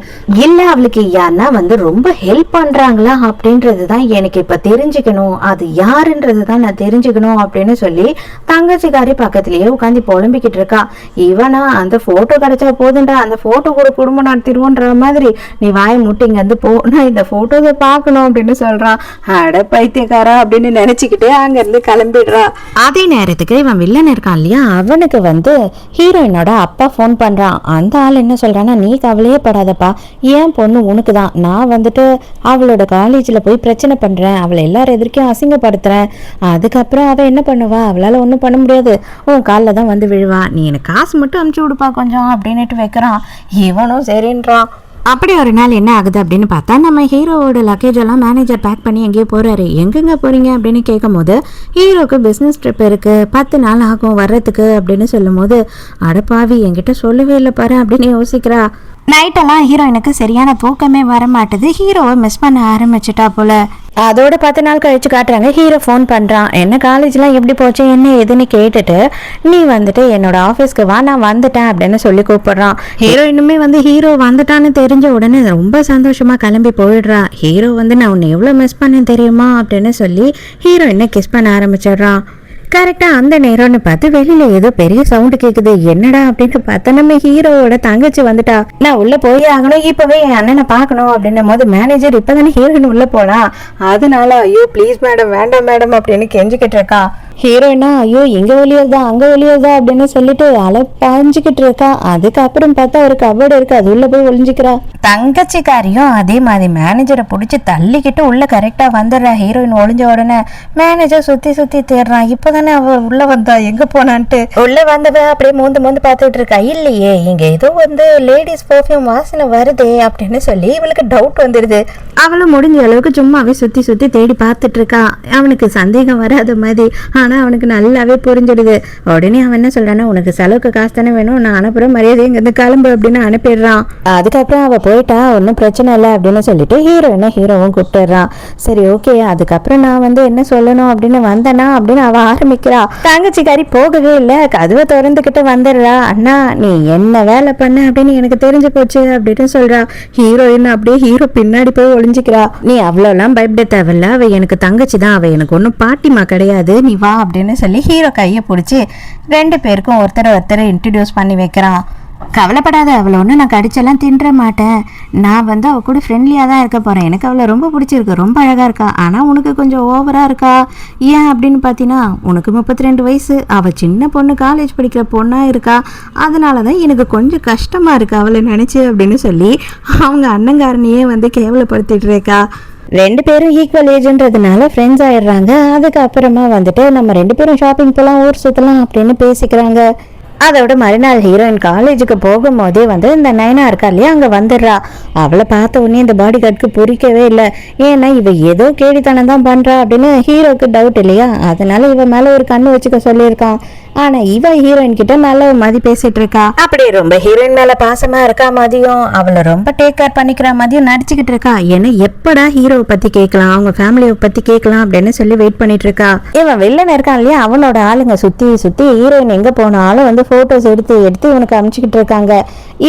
S1: இல்ல அவளுக்கு யாருன்னா வந்து ரொம்ப ஹெல்ப் பண்றாங்களா அப்படின்றதுதான் எனக்கு இப்ப தெரிஞ்சுக்கணும். அது யாருன்றதுதான் நான் தெரிஞ்சுக்கணும் அப்படின்னு சொல்லி தங்கச்சிக்காரி பக்கத்திலேயே உட்காந்து புலம்பி புலம்பிக்கிட்டு இருக்கா. இவனா அந்த போட்டோ கிடைச்சா போதுண்டா, அந்த போட்டோ கூட குடும்பம் நடத்திடுவோன்ற மாதிரி நீ வாய் முட்டிங்க வந்து போ, நான் இந்த போட்டோவை பார்க்கணும் அப்படின்னு சொல்றான். அட பைத்தியக்காரா அப்படின்னு நினைச்சுக்கிட்டே அங்க இருந்து கிளம்பிடுறா. அதே நேரத்துக்கு இவன் வில்லன் இருக்கான் இல்லையா, அவனுக்கு வந்து ஹீரோயினோட அப்பா ஃபோன் பண்றான். அந்த ஆள் என்ன சொல்றான்னா, நீ கவலையே படாதப்பா, ஏன் பொண்ணு உனக்கு தான், நான் வந்துட்டு அவளோட காலேஜில் போய் பிரச்சனை பண்றேன், அவளை எல்லாரும் எதிர்க்கும் அசிங்கப்படுத்துறேன், அதுக்கப்புறம் அவள் என்ன பண்ணுவா, அவளால் ஒன்றும் பண்ண முடியாது, உன் காலில் தான் வந்து விழுவா, நீ எனக்கு காசு மட்டும் அனுப்பிச்சு விடுப்பா கொஞ்சம் அப்படின்னுட்டு வைக்கிறான். இவனும் சரின்றான். அப்படி ஒரு நாள் என்ன ஆகுது அப்படின்னு பார்த்தா, நம்ம ஹீரோவோட லக்கேஜ் எல்லாம் மேனேஜர் பேக் பண்ணி எங்கேயோ போறாரு. எங்கெங்க போறீங்க அப்படின்னு கேட்கும் போது, ஹீரோக்கு பிஸ்னஸ் ட்ரிப் இருக்கு, 10 நாள் ஆகும் வர்றதுக்கு அப்படின்னு சொல்லும் போது, அடப்பாவி என்கிட்ட சொல்லவே இல்லை பாரு அப்படின்னு யோசிக்கிறா. நைட்டெல்லாம் ஹீரோயினுக்கு சரியான தூக்கமே வர மாட்டுது. ஹீரோவை மிஸ் பண்ண ஆரம்பிச்சிட்டா போல. அதோட 10 நாள் கழிச்சு காட்டுறாங்க. ஹீரோ ஃபோன் பண்றான். என்ன காலேஜ்லாம் எப்படி போச்சு என்ன எதுன்னு கேட்டுட்டு, நீ வந்துட்டு என்னோட ஆஃபீஸ்க்கு வா, நான் வந்துட்டேன் அப்படின்னு சொல்லி கூப்பிடுறான். ஹீரோயினுமே வந்து ஹீரோ வந்துட்டான்னு தெரிஞ்ச உடனே ரொம்ப சந்தோஷமா கிளம்பி போயிடுறா. ஹீரோ வந்து நான் உன்னை எவ்வளோ மிஸ் பண்ணேன் தெரியுமா அப்படின்னு சொல்லி ஹீரோயினை கிஸ் பண்ண ஆரம்பிச்சிடுறான். கரெக்டாக அந்த நேரம்னு பார்த்து வெளியில ஏதோ பெரிய சவுண்டு கேட்குது. என்னடா அப்படின்னு பார்த்தா நம்ம ஹீரோவோட தங்கச்சி வந்துட்டா. நான் உள்ள போய் ஆகணும், இப்பவே என் அண்ணனை பார்க்கணும் அப்படின்னும் போது மேனேஜர் இப்பதானே ஹீரோயின் உள்ள போனா, அதனால ஐயோ ப்ளீஸ் மேடம் வேண்டாம் மேடம் அப்படின்னு கெஞ்சிக்கிட்டு இருக்கா. ஹீரோயினா ஐயோ எங்க வெளியதா அங்க வெளியதா அப்படின்னு சொல்லிட்டு அலப்பாஞ்சுக்கிட்டு இருக்கா. அதுக்கப்புறம் பார்த்தா ஒரு கபோர்டு இருக்கு, அது உள்ள போய் ஒளிஞ்சுக்கிறா. தங்கச்சிக்காரியும் அதே மாதிரி மேனேஜரை பிடிச்சி தள்ளிக்கிட்டு உள்ள கரெக்டா வந்துடுறா. ஹீரோயின் ஒளிஞ்ச உடனே மேனேஜர் சுத்தி சுத்தி தேடுறான். இப்பதானே அவ உள்ள வந்தா, எங்க போனான்ட்டு உள்ள வந்தவ அப்படியே மோந்து பார்த்துட்டு இருக்கா. இல்லையே இங்க ஏதோ வந்து லேடிஸ் பர்ஃபியூம் வாசனை வருதே அப்படின்னு சொல்லி இவளுக்கு டவுட் வந்துடுது. அவளும் முடிஞ்ச அளவுக்கு சும்மாவே சுத்தி சுத்தி தேடி பார்த்துட்டு இருக்கா. அவனுக்கு சந்தேகம் வராத மாதிரி, ஆனா அவனுக்கு நல்லாவே புரிஞ்சிடுது. உடனே அவன் என்ன சொல்றான்னா, உனக்கு செலவுக்கு காசு தானே வேணும், நான் அனுப்புறேன், மரியாதை இங்கிருந்து கிளம்பு அப்படின்னு அனுப்பிடுறான். அதுக்கப்புறம் அவ போயிட்டா, ஒன்றும் பிரச்சனை இல்லை அப்படின்னு சொல்லிட்டு ஹீரோவும் கூப்பிட்டுறான். சரி ஓகே, அதுக்கப்புறம் நான் வந்து என்ன சொல்லணும் அப்படின்னு வந்தனா அப்படின்னு அவ ஆரம்பிக்கிறா. தங்கச்சிக்காரி போகவே இல்லை, கதவை திறந்துக்கிட்டு வந்துடுறா. அண்ணா நீ என்ன வேலை பண்ண அப்படின்னு எனக்கு தெரிஞ்சு போச்சு அப்படின்னு சொல்றா. ஹீரோயின் அப்படியே ஹீரோ பின்னாடி போய் ஒளிஞ்சுக்கிறா. நீ அவ்வளோலாம் பயப்பட தேவையில்ல, அவ எனக்கு தங்கச்சி தான், அவ எனக்கு ஒன்றும் பாட்டிமா கிடையாது, நீ வா அப்படின்னு சொல்லி ஹீரோ கையை பிடிச்சி 2 பேருக்கும் ஒருத்தர் இன்ட்ரடியூஸ் பண்ணி வைக்கிறான். கவலைப்படாத, அவளை ஒன்றும் நான் கடிச்செல்லாம் தின்ற மாட்டேன், நான் வந்து அவள் கூட ஃப்ரெண்ட்லியாக தான் இருக்க போகிறேன், எனக்கு அவளை ரொம்ப பிடிச்சிருக்கு, ரொம்ப அழகாக இருக்கா, ஆனால் உனக்கு கொஞ்சம் ஓவராக இருக்கா. ஏன் அப்படின்னு பார்த்தீங்கன்னா, உனக்கு 32 வயசு, அவள் சின்ன பொண்ணு, காலேஜ் படிக்கிற பொண்ணாக இருக்கா, அதனால தான் எனக்கு கொஞ்சம் கஷ்டமாக இருக்கு அவளை நினச்சி அப்படின்னு சொல்லி அவங்க அண்ணங்காரனையே வந்து கேவலப்படுத்திட்டு இருக்கா. 2 பேரும் ஈக்குவல் ஏஜ்ன்றதுனால ஃப்ரெண்ட்ஸ் ஆயிடுறாங்க. அதுக்கப்புறமா வந்துட்டு நம்ம 2 பேரும் ஷாப்பிங் போகலாம், ஊர் சுற்றலாம் அப்படின்னு பேசிக்கிறாங்க. அதோட மறுநாள் ஹீரோயின் காலேஜுக்கு போகும்போதே வந்து இந்த நயனா இருக்கா இல்லையா, அங்கே வந்துடுறா. அவளை பார்த்த உடனே இந்த பாடி கார்டுக்கு பிடிக்கவே இல்லை. ஏன்னா இவ ஏதோ கேடித்தனம் தான் பண்ணுறா அப்படின்னு ஹீரோக்கு டவுட் இல்லையா, அதனால இவ மேலே ஒரு கண்ணு வச்சுக்க சொல்லியிருக்கான். ஆனா இவ ஹீரோயின் கிட்ட நல்ல மாதிரி பேசிட்டு இருக்கா. அப்படி ரொம்ப ஹீரோயின் மேல பாசமா இருக்கா மாதிரியும், அவளை ரொம்ப டேக் கேர் பண்ணிக்கிற மாதிரியும் நடிச்சுக்கிட்டு இருக்கா. ஏன்னா எப்படா ஹீரோவை பத்தி கேட்கலாம், அவங்க ஃபேமிலியை பத்தி கேட்கலாம் அப்படின்னு சொல்லி வெயிட் பண்ணிட்டு இருக்கா. இவன் வில்லன் இருக்கான் இல்லையா, அவனோட ஆளுங்க சுத்தி சுத்தி ஹீரோயின் எங்க போனாலும் வந்து போட்டோஸ் எடுத்து இவனுக்கு அனுப்பிச்சுக்கிட்டு இருக்காங்க.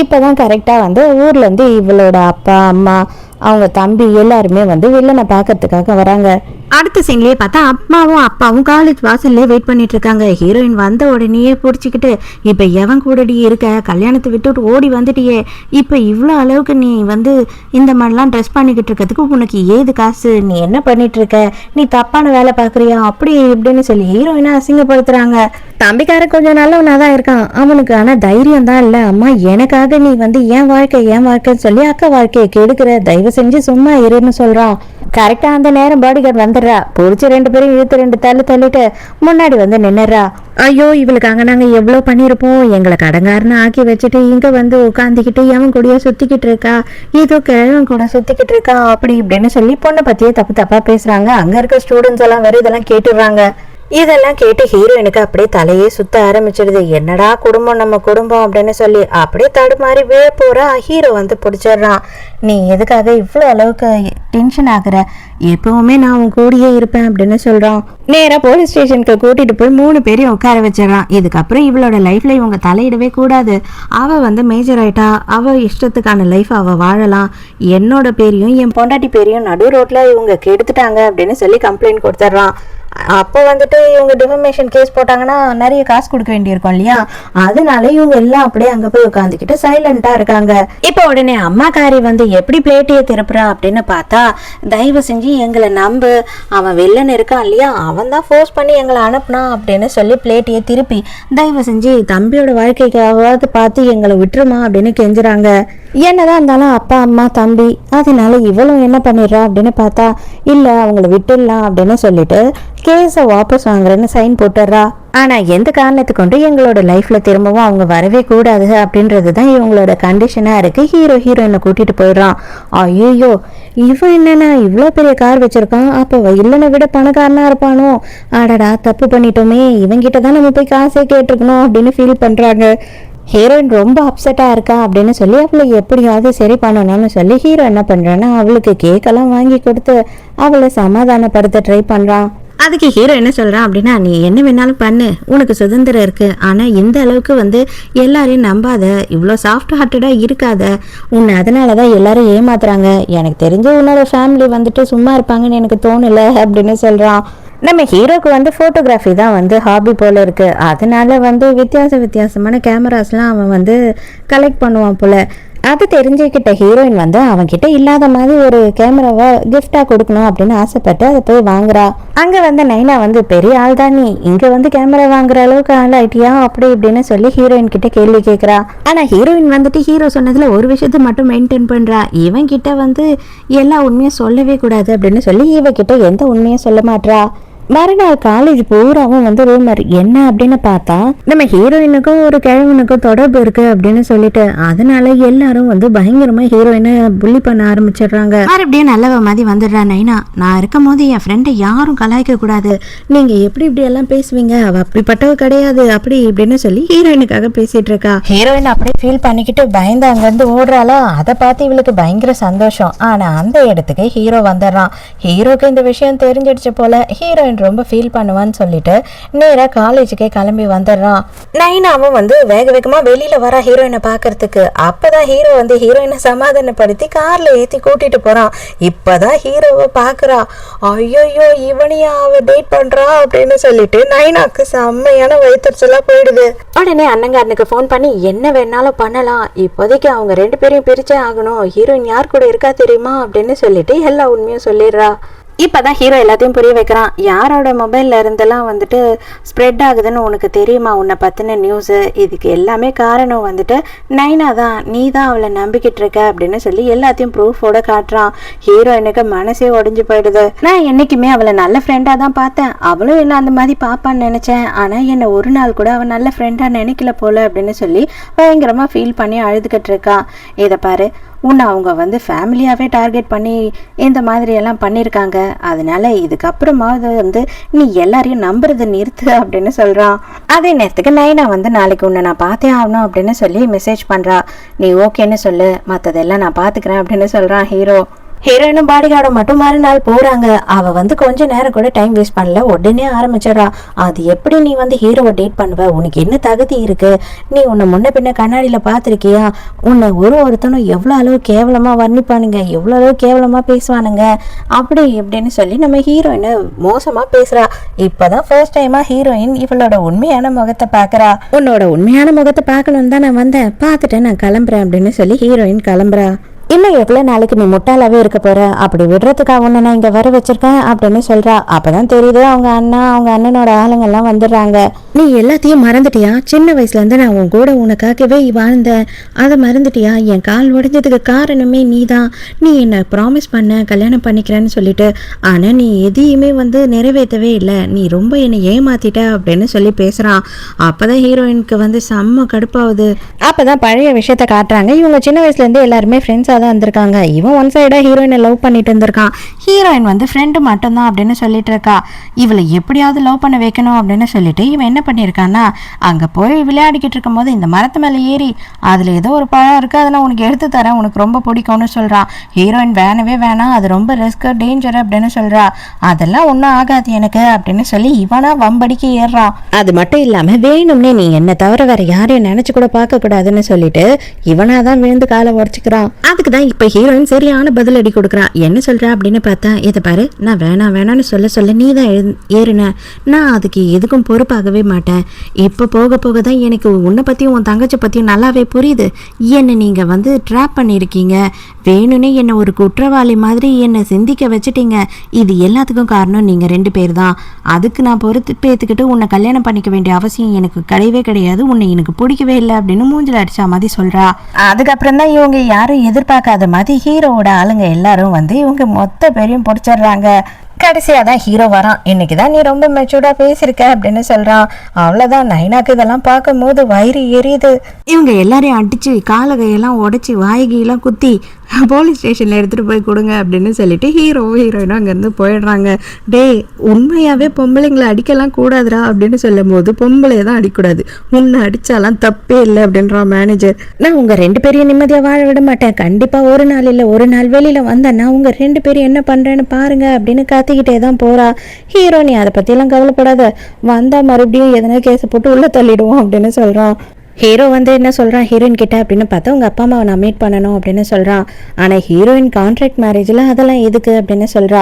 S1: இப்பதான் கரெக்டா வந்து ஊர்ல இருந்து இவளோட அப்பா அம்மா அவங்க தம்பி எல்லாருமே வந்து வில்லனை பாக்கிறதுக்காக வராங்க. அடுத்த சீன்லயே பார்த்தா அம்மாவும் அப்பாவும் காலேஜ் வாசல்லே வெயிட் பண்ணிட்டு இருக்காங்க. ஹீரோயின் வந்த உடனேயே பிடிச்சிக்கிட்டு, இப்ப எவன் கூடடி இருக்க, கல்யாணத்தை விட்டுட்டு ஓடி வந்துட்டியே, இப்ப இவ்வளோ அளவுக்கு நீ வந்து இந்த மாதிரிலாம் ட்ரெஸ் பண்ணிக்கிட்டு இருக்கிறதுக்கு உனக்கு ஏது காசு, நீ என்ன பண்ணிட்டு இருக்க, நீ தப்பான வேலை பாக்குறியா அப்படி இப்படின்னு சொல்லி ஹீரோயினை அசிங்கப்படுத்துறாங்க. தம்பிக்காரன் கொஞ்சம் நல்லவனா தான் இருக்கான், அவனுக்கு ஆனா தைரியம் தான் இல்ல. அம்மா எனக்காக நீ வந்து என் வாழ்க்கைன்னு சொல்லி அக்கா வாழ்க்கையை கெடுக்கிற, தயவு செஞ்சு சும்மா இருன்னு சொல்றான். கரெக்டா அந்த நேரம் பாடி கார்டு வந்துடுறா. பிடிச்சி 2 பேரும் இழுத்து 2 தள்ளிட்டு முன்னாடி வந்து நின்னுறா. ஐயோ இவளுக்காக நாங்க எவ்வளவு பண்ணிருப்போம், எங்களை கடங்காரன்னு ஆக்கி வச்சுட்டு இங்க வந்து உட்காந்துக்கிட்டு எவன் கூடயே சுத்திக்கிட்டு இருக்கா, ஏதோ கிழவன் கூட சுத்திக்கிட்டு இருக்கா அப்படி இப்படின்னு சொல்லி பொண்ணை பத்தியே தப்பா பேசுறாங்க. அங்க இருக்க ஸ்டூடெண்ட்ஸ் எல்லாம் வேற இதெல்லாம் கேட்டுடுறாங்க. இதெல்லாம் கேட்டு ஹீரோயினுக்கு அப்படியே தலையே சுத்த ஆரம்பிச்சிடுது. என்னடா குடும்பம் நம்ம குடும்பம் அப்படின்னு சொல்லி அப்படியே தடுமாறி விழ போறா. ஹீரோ வந்து பிடிச்சிடுறான். நீ எதுக்காக இவ்வளோ அளவுக்கு டென்ஷன் ஆகுற, எப்பவுமே நான் உன் கூடியே இருப்பேன் அப்படின்னு சொல்றான். நேரா போலீஸ் ஸ்டேஷனுக்கு கூட்டிட்டு போய் 3 பேரையும் உட்கார வச்சிடறான். இதுக்கப்புறம் இவளோட லைஃப்ல இவங்க தலையிடவே கூடாது, அவ வந்து மேஜர் ஆயிட்டா, அவ இஷ்டத்துக்கான லைஃப் அவ வாழலாம், என்னோட பேரையும் என் பொண்டாட்டி பேரையும் நடு ரோட்ல இவங்க கெடுத்துட்டாங்க அப்படின்னு சொல்லி கம்ப்ளைண்ட் கொடுத்துட்றான். அப்போ வந்துட்டு இவங்க டிஃபமேஷன் கேஸ் போட்டாங்கன்னா நிறைய காசு கொடுக்க வேண்டியிருக்கும் இல்லையா, அதனால இவங்க எல்லாம் அப்படியே அங்க போய் உட்காந்துக்கிட்டு சைலண்டா இருக்காங்க. இப்போ உடனே அம்மாக்காரி வந்து எப்படி பிளேட்டியை திருப்புறா அப்படின்னு பார்த்தா, தயவு செஞ்சு எங்களை நம்பு, அவன் வில்லன் இருக்கான் இல்லையா, அவன் தான் ஃபோர்ஸ் பண்ணி எங்களை அனுப்புனா அப்படின்னு சொல்லி பிளேட்டியை திருப்பி, தயவு செஞ்சு தம்பியோட வாழ்க்கைக்காவது பார்த்து எங்களை விட்டுருமா அப்படின்னு கெஞ்சுறாங்க. என்னதான் இருந்தாலும் அப்பா அம்மா தம்பி, அதனால இவளும் என்ன பண்ணிடுறா அப்படின்னு பார்த்தா, இல்ல அவங்கள விட்டுடலாம் அப்படின்னு சொல்லிட்டு கேஸை வாபஸ் வாங்குறேன்னு சைன் போட்டுடுறா. ஆனா எந்த காரணத்தை கொண்டு எங்களோட லைஃப்ல திரும்பவும் அவங்க வரவே கூடாது அப்படின்றது தான் இவங்களோட கண்டிஷனா இருக்கு. ஹீரோயினை கூட்டிட்டு போயிடுறான். ஐயோ, இவன் என்னன்னா இவ்வளோ பெரிய கார் வச்சிருக்கான், அப்போ இல்லைன்னு விட பணக்காரனா இருப்பானோ, ஆடடா தப்பு பண்ணிட்டோமே, இவங்கிட்ட தான் நம்ம போய் காசே கேட்டிருக்கணும் அப்படின்னு ஃபீல் பண்றாங்க. ஹீரோயின் ரொம்ப அப்செட்டா இருக்கா அப்படின்னு சொல்லி அவளை எப்படியாவது சரி பண்ணணும்னு சொல்லி ஹீரோ என்ன பண்றான்னா, அவளுக்கு கேக்கெல்லாம் வாங்கி கொடுத்து அவளை சமாதானப்படுத்த ட்ரை பண்றான். அதுக்கு ஹீரோ என்ன சொல்றான் அப்படின்னா, நீ என்ன வேணாலும் பண்ணு, உனக்கு சுதந்திரம் இருக்கு, ஆனா இந்த அளவுக்கு வந்து எல்லாரையும் நம்பாத, இவ்வளோ சாஃப்ட் ஹார்ட்டடா இருக்காத, உன்னை அதனாலதான் எல்லாரும் ஏமாத்துறாங்க, எனக்கு தெரிஞ்ச உன்னோட ஃபேமிலி வந்துட்டு சும்மா இருப்பாங்கன்னு எனக்கு தோணல அப்படின்னு சொல்றான். நம்ம ஹீரோக்கு வந்து ஃபோட்டோகிராஃபி தான் வந்து ஹாபி போல் இருக்குது, அதனால வந்து வித்தியாசமான கேமராஸ்லாம் அவன் வந்து கலெக்ட் பண்ணுவான் போல். அது தெரிஞ்சுக்கிட்ட ஹீரோயின் வந்து அவன்கிட்ட இல்லாத மாதிரி ஒரு கேமராவை கிஃப்டாக கொடுக்கணும் அப்படின்னு ஆசைப்பட்டு அதை போய் வாங்குறா. அங்கே வந்து நைனா வந்து பெரிய ஆள் தான், நீ இங்கே வந்து கேமரா வாங்குற அளவுக்கு ஆள் ஆயிட்டியா அப்படி இப்படின்னு சொல்லி ஹீரோயின் கிட்ட கேள்வி கேட்குறா. ஆனால் ஹீரோயின் வந்துட்டு ஹீரோ சொன்னதில் ஒரு விஷயத்த மட்டும் மெயின்டைன் பண்ணுறா, இவன் கிட்ட வந்து எல்லா உண்மையும் சொல்லவே கூடாது அப்படின்னு சொல்லி இவகிட்ட எந்த உண்மையும் சொல்ல மாட்றா. மறுநாள் காலேஜ் பூராவும் வந்து ரூமர் என்ன அப்படின்னு பார்த்தா, நம்ம ஹீரோயினுக்கும் ஒரு கிழவனுக்கும் தொடர்பு இருக்கு அப்படின்னு சொல்லிட்டு, அதனால எல்லாரும் வந்து பயங்கரமா ஹீரோயினை புள்ளி பண்ண ஆரம்பிச்சிடுறாங்க. மறுபடியும் நல்லவ மாதிரி வந்துடுறா நைனா, நான் இருக்கும் போது என் ஃப்ரெண்டை யாரும் கலாய்க்க கூடாது, நீங்க எப்படி இப்படி எல்லாம் பேசுவீங்க, அவ அப்படிப்பட்டவ கிடையாது அப்படி இப்படின்னு சொல்லி ஹீரோயினுக்காக பேசிட்டு இருக்கா. ஹீரோயின் அப்படியே ஃபீல் பண்ணிக்கிட்டு பயந்து அங்கிருந்து ஓடுறாளா. அதை பார்த்து இவளுக்கு பயங்கர சந்தோஷம். ஆனா அந்த இடத்துக்கு ஹீரோ வந்துடுறான். ஹீரோக்கு இந்த விஷயம் தெரிஞ்சிடுச்சு போல. ஹீரோயின் ரொம்ப ஃபீல் பண்ணுவான்னு சொல்லிட்டு நேரா காலேஜுக்கே கிளம்பி வந்துடுறான். நைனாவும் வந்து வேக வேகமா வெளியில வர ஹீரோயினை பாக்குறதுக்கு. அப்பதான் ஹீரோ வந்து ஹீரோயினை சமாதானப்படுத்தி கார்ல ஏத்தி கூட்டிட்டு போறான். இப்பதான் ஹீரோவை பாக்குறா. ஐயோ, இவனையா அவ டேட் பண்றா அப்படின்னு சொல்லிட்டு நைனாக்கு செம்மையான வயிற்றுச்சலா போயிடுது. உடனே அண்ணங்காரனுக்கு ஃபோன் பண்ணி என்ன வேணாலும் பண்ணலாம், இப்போதைக்கு அவங்க ரெண்டு பேரையும் பிரிச்சே ஆகணும், ஹீரோயின் யார் கூட இருக்கா தெரியுமா அப்படின்னு சொல்லிட்டு எல்லா உண்மையும் சொல்லிடுறா. இப்போதான் ஹீரோ எல்லாத்தையும் புரிய வைக்கிறான். யாரோட மொபைலில் இருந்தெல்லாம் வந்துட்டு ஸ்ப்ரெட் ஆகுதுன்னு உனக்கு தெரியுமா, உன்னை பற்றின நியூஸு, இதுக்கு எல்லாமே காரணம் வந்துட்டு நைனா தான், நீ தான் அவளை நம்பிக்கிட்டு இருக்க அப்படின்னு சொல்லி எல்லாத்தையும் ப்ரூஃபோட காட்டுறான். ஹீரோயினுக்கு மனசே உடஞ்சி போயிடுது. நான் என்றைக்குமே அவளை நல்ல ஃப்ரெண்டாக தான் பார்த்தேன், அவளும் என்ன அந்த மாதிரி பாப்பான்னு நினச்சேன், ஆனால் என்னை ஒரு நாள் கூட அவள் நல்ல ஃப்ரெண்டாக நினைக்கல போல அப்படின்னு சொல்லி பயங்கரமாக ஃபீல் பண்ணி அழுதுகிட்டு இருக்கான். இதை பாரு, உன்னை அவங்க வந்து ஃபேமிலியாகவே டார்கெட் பண்ணி இந்த மாதிரியெல்லாம் பண்ணியிருக்காங்க, அதனால இதுக்கப்புறமாவது வந்து நீ எல்லாரையும் நம்புறதை நிறுத்து அப்படின்னு சொல்கிறான். அதே நேரத்துக்கு நைனா வந்து நாளைக்கு உன்னை நான் பார்த்தே ஆகணும் அப்படின்னு சொல்லி மெசேஜ் பண்ணுறா. நீ ஓகேன்னு சொல்லு, மற்றதெல்லாம் நான் பார்த்துக்கிறேன் அப்படின்னு சொல்கிறான் ஹீரோ. ஹீரோயினும் பாடிகார்டை மட்டும் மறுநாள் போறாங்க. அவ வந்து கொஞ்ச நேரம் கூட டைம் வேஸ்ட் பண்ணல, உடனே ஆரம்பிச்சிடறா. அது எப்படி நீ வந்து ஹீரோவை டேட் பண்ணுவ, உனக்கு என்ன தகுதி இருக்கு, நீ உன்னை முன்ன பின்ன கண்ணாடியில பாத்திருக்கியா, உன்னை ஒருத்தனும் எவ்வளவு அளவு கேவலமா வர்ணிப்பானுங்க, எவ்வளவு அளவு கேவலமா பேசுவானுங்க அப்படி எப்படின்னு சொல்லி நம்ம ஹீரோயினை மோசமா பேசுறா. இப்பதான் ஃபர்ஸ்ட் டைமா ஹீரோயின் இவளோட உண்மையான முகத்தை பாக்குறா. உன்னோட உண்மையான முகத்தை பார்க்கணும்னு தான் நான் வந்தேன், பார்த்துட்டு நான் கிளம்புறேன் அப்படின்னு சொல்லி ஹீரோயின் கிளம்புறா. இன்னும் எவ்வளோ நாளைக்கு நீ முட்டாளாவே இருக்க போற, அப்படி விடுறதுக்காக ஒன்று நான் இங்கே வர வச்சிருக்கேன் அப்படின்னு சொல்றா. அப்பதான் தெரியுது அவங்க அண்ணனோட ஆளுங்கெல்லாம் வந்துடுறாங்க. நீ எல்லாத்தையும் மறந்துட்டியா, சின்ன வயசுல இருந்து நான் உன் கூட உனக்காகவே வாழ்ந்தேன், அதை மறந்துட்டியா, என் கால் உடைஞ்சதுக்கு காரணமே நீ தான், நீ என்னை ப்ராமிஸ் பண்ண கல்யாணம் பண்ணிக்கிறேன்னு சொல்லிட்டு, ஆனா நீ எதையுமே வந்து நிறைவேற்றவே இல்லை, நீ ரொம்ப என்னை ஏமாத்திட்ட அப்படின்னு சொல்லி பேசுறான். அப்பதான் ஹீரோயினுக்கு வந்து செம்ம கடுப்பாகுது. அப்பதான் பழைய விஷயத்த காட்டுறாங்க. இவங்க சின்ன வயசுல இருந்து எல்லாருமே ஃப்ரெண்ட்ஸா தான் இருந்திருக்காங்க. இவன் ஒன் சைடா ஹீரோயினை லவ் பண்ணிட்டு இருந்திருக்கான். ஹீரோயின் வந்து ஃப்ரெண்டு மட்டும்தான் அப்படின்னு சொல்லிட்டு இருக்கா. இவளை எப்படியாவது லவ் பண்ண வைக்கணும் அப்படின்னு சொல்லிட்டு இவன் என்ன பண்ணியிருக்கான்னா, அங்க போய் விளையாடிக்கிட்டு இருக்கும் போது இந்த மரத்து மேலே ஏறி அதுல ஏதோ ஒரு பழம் இருக்கு, அதை நான் உனக்கு எடுத்து தரேன், உனக்கு ரொம்ப பிடிக்கும்னு சொல்றான். ஹீரோயின் வேணவே வேணாம், அது ரொம்ப ரிஸ்க் டேஞ்சர் அப்படின்னு சொல்றா. அதெல்லாம் ஒன்றும் ஆகாது எனக்கு அப்படின்னு சொல்லி இவனா வம்படிக்கு ஏறான். அது மட்டும் இல்லாம வேணும்னே நீ என்ன தவிர வேற யாரையும் நினைச்சு கூட பார்க்க கூடாதுன்னு சொல்லிட்டு இவனாதான் விழுந்து காலை உடச்சுக்கிறான். அதுக்கு தான் இப்போ ஹீரோயின் சரியான பதிலடி கொடுக்குறா. என்ன சொல்கிறா அப்படின்னு பார்த்தா, இதை பாரு, நான் வேணான்னு சொல்ல நீ தான் ஏறுன, நான் அதுக்கு எதுக்கும் பொறுப்பாகவே மாட்டேன். இப்போ போக போக தான் எனக்கு உன்னை பற்றியும் உன் தங்கச்சி பற்றியும் நல்லாவே புரியுது. என்னை நீங்கள் வந்து ட்ராப் பண்ணியிருக்கீங்க, வேணும்னே என்னை ஒரு குற்றவாளி மாதிரி என்னை சிந்திக்க வச்சுட்டீங்க. இது எல்லாத்துக்கும் காரணம் நீங்கள் 2 பேர் தான். அதுக்கு நான் பொறுப்பேற்றுக்கிட்டு உன்னை கல்யாணம் பண்ணிக்க வேண்டிய அவசியம் எனக்கு கிடையாது. உன்னை எனக்கு பிடிக்கவே இல்லை அப்படின்னு மூஞ்சில் அடிச்சா மாதிரி சொல்கிறா. அதுக்கப்புறம் தான் இவங்க யாரும் எதிர்பார்க்காத மாதிரி ஹீரோவோட ஆளுங்க எல்லாரும் வந்து இவங்க மொத்த பேரையும் பிடிச்சிடுறாங்க. கடைசியாக தான் ஹீரோ வரான். இன்னைக்கு தான் நீ ரொம்ப மெச்சூர்டாக பேசியிருக்க அப்படின்னு சொல்கிறான். அவ்வளோதான், நைனாக்கு இதெல்லாம் பார்க்கும் போது வயிறு எரியுது. இவங்க எல்லாரையும் அடித்து காலகையெல்லாம் உடச்சி வாய்கையெல்லாம் குத்தி போலீஸ் ஸ்டேஷனில் எடுத்துகிட்டு போய் கொடுங்க அப்படின்னு சொல்லிட்டு ஹீரோயினும் அங்கேருந்து போயிடுறாங்க. டே, உண்மையாகவே பொம்பளைங்களை அடிக்கலாம் கூடாதுரா அப்படின்னு சொல்லும் போது பொம்பளையை தான் அடிக்கூடாது, உன்னை அடித்தாலாம் தப்பே இல்லை அப்படின்றான் மேனேஜர். நான் உங்கள் 2 பேரையும் நிம்மதியாக வாழ விட மாட்டேன். கண்டிப்பாக ஒரு நாள் இல்லை ஒரு நாள் வெளியில் வந்தேன், நான் உங்கள் 2 பேரும் என்ன பண்ணுறேன்னு பாருங்க அப்படின்னு கத்திக்கிட்டே தான் போகிறா. ஹீரோ, நீ அதை பற்றியெல்லாம் கவலைப்படாத, வந்தால் மறுபடியும் எதனா கேஸை போட்டு உள்ளே தள்ளிடுவோம் அப்படின்னு சொல்கிறான். ஹீரோ வந்து என்ன சொல்கிறான் ஹீரோயின் கிட்ட அப்படின்னு பார்த்தா, உங்கள் அப்பா அம்மாவை நான் மீட் பண்ணணும் அப்படின்னு சொல்கிறான். ஆனால் ஹீரோயின் கான்ட்ராக்ட் மேரேஜில் அதெல்லாம் எதுக்கு அப்படின்னு சொல்கிறா.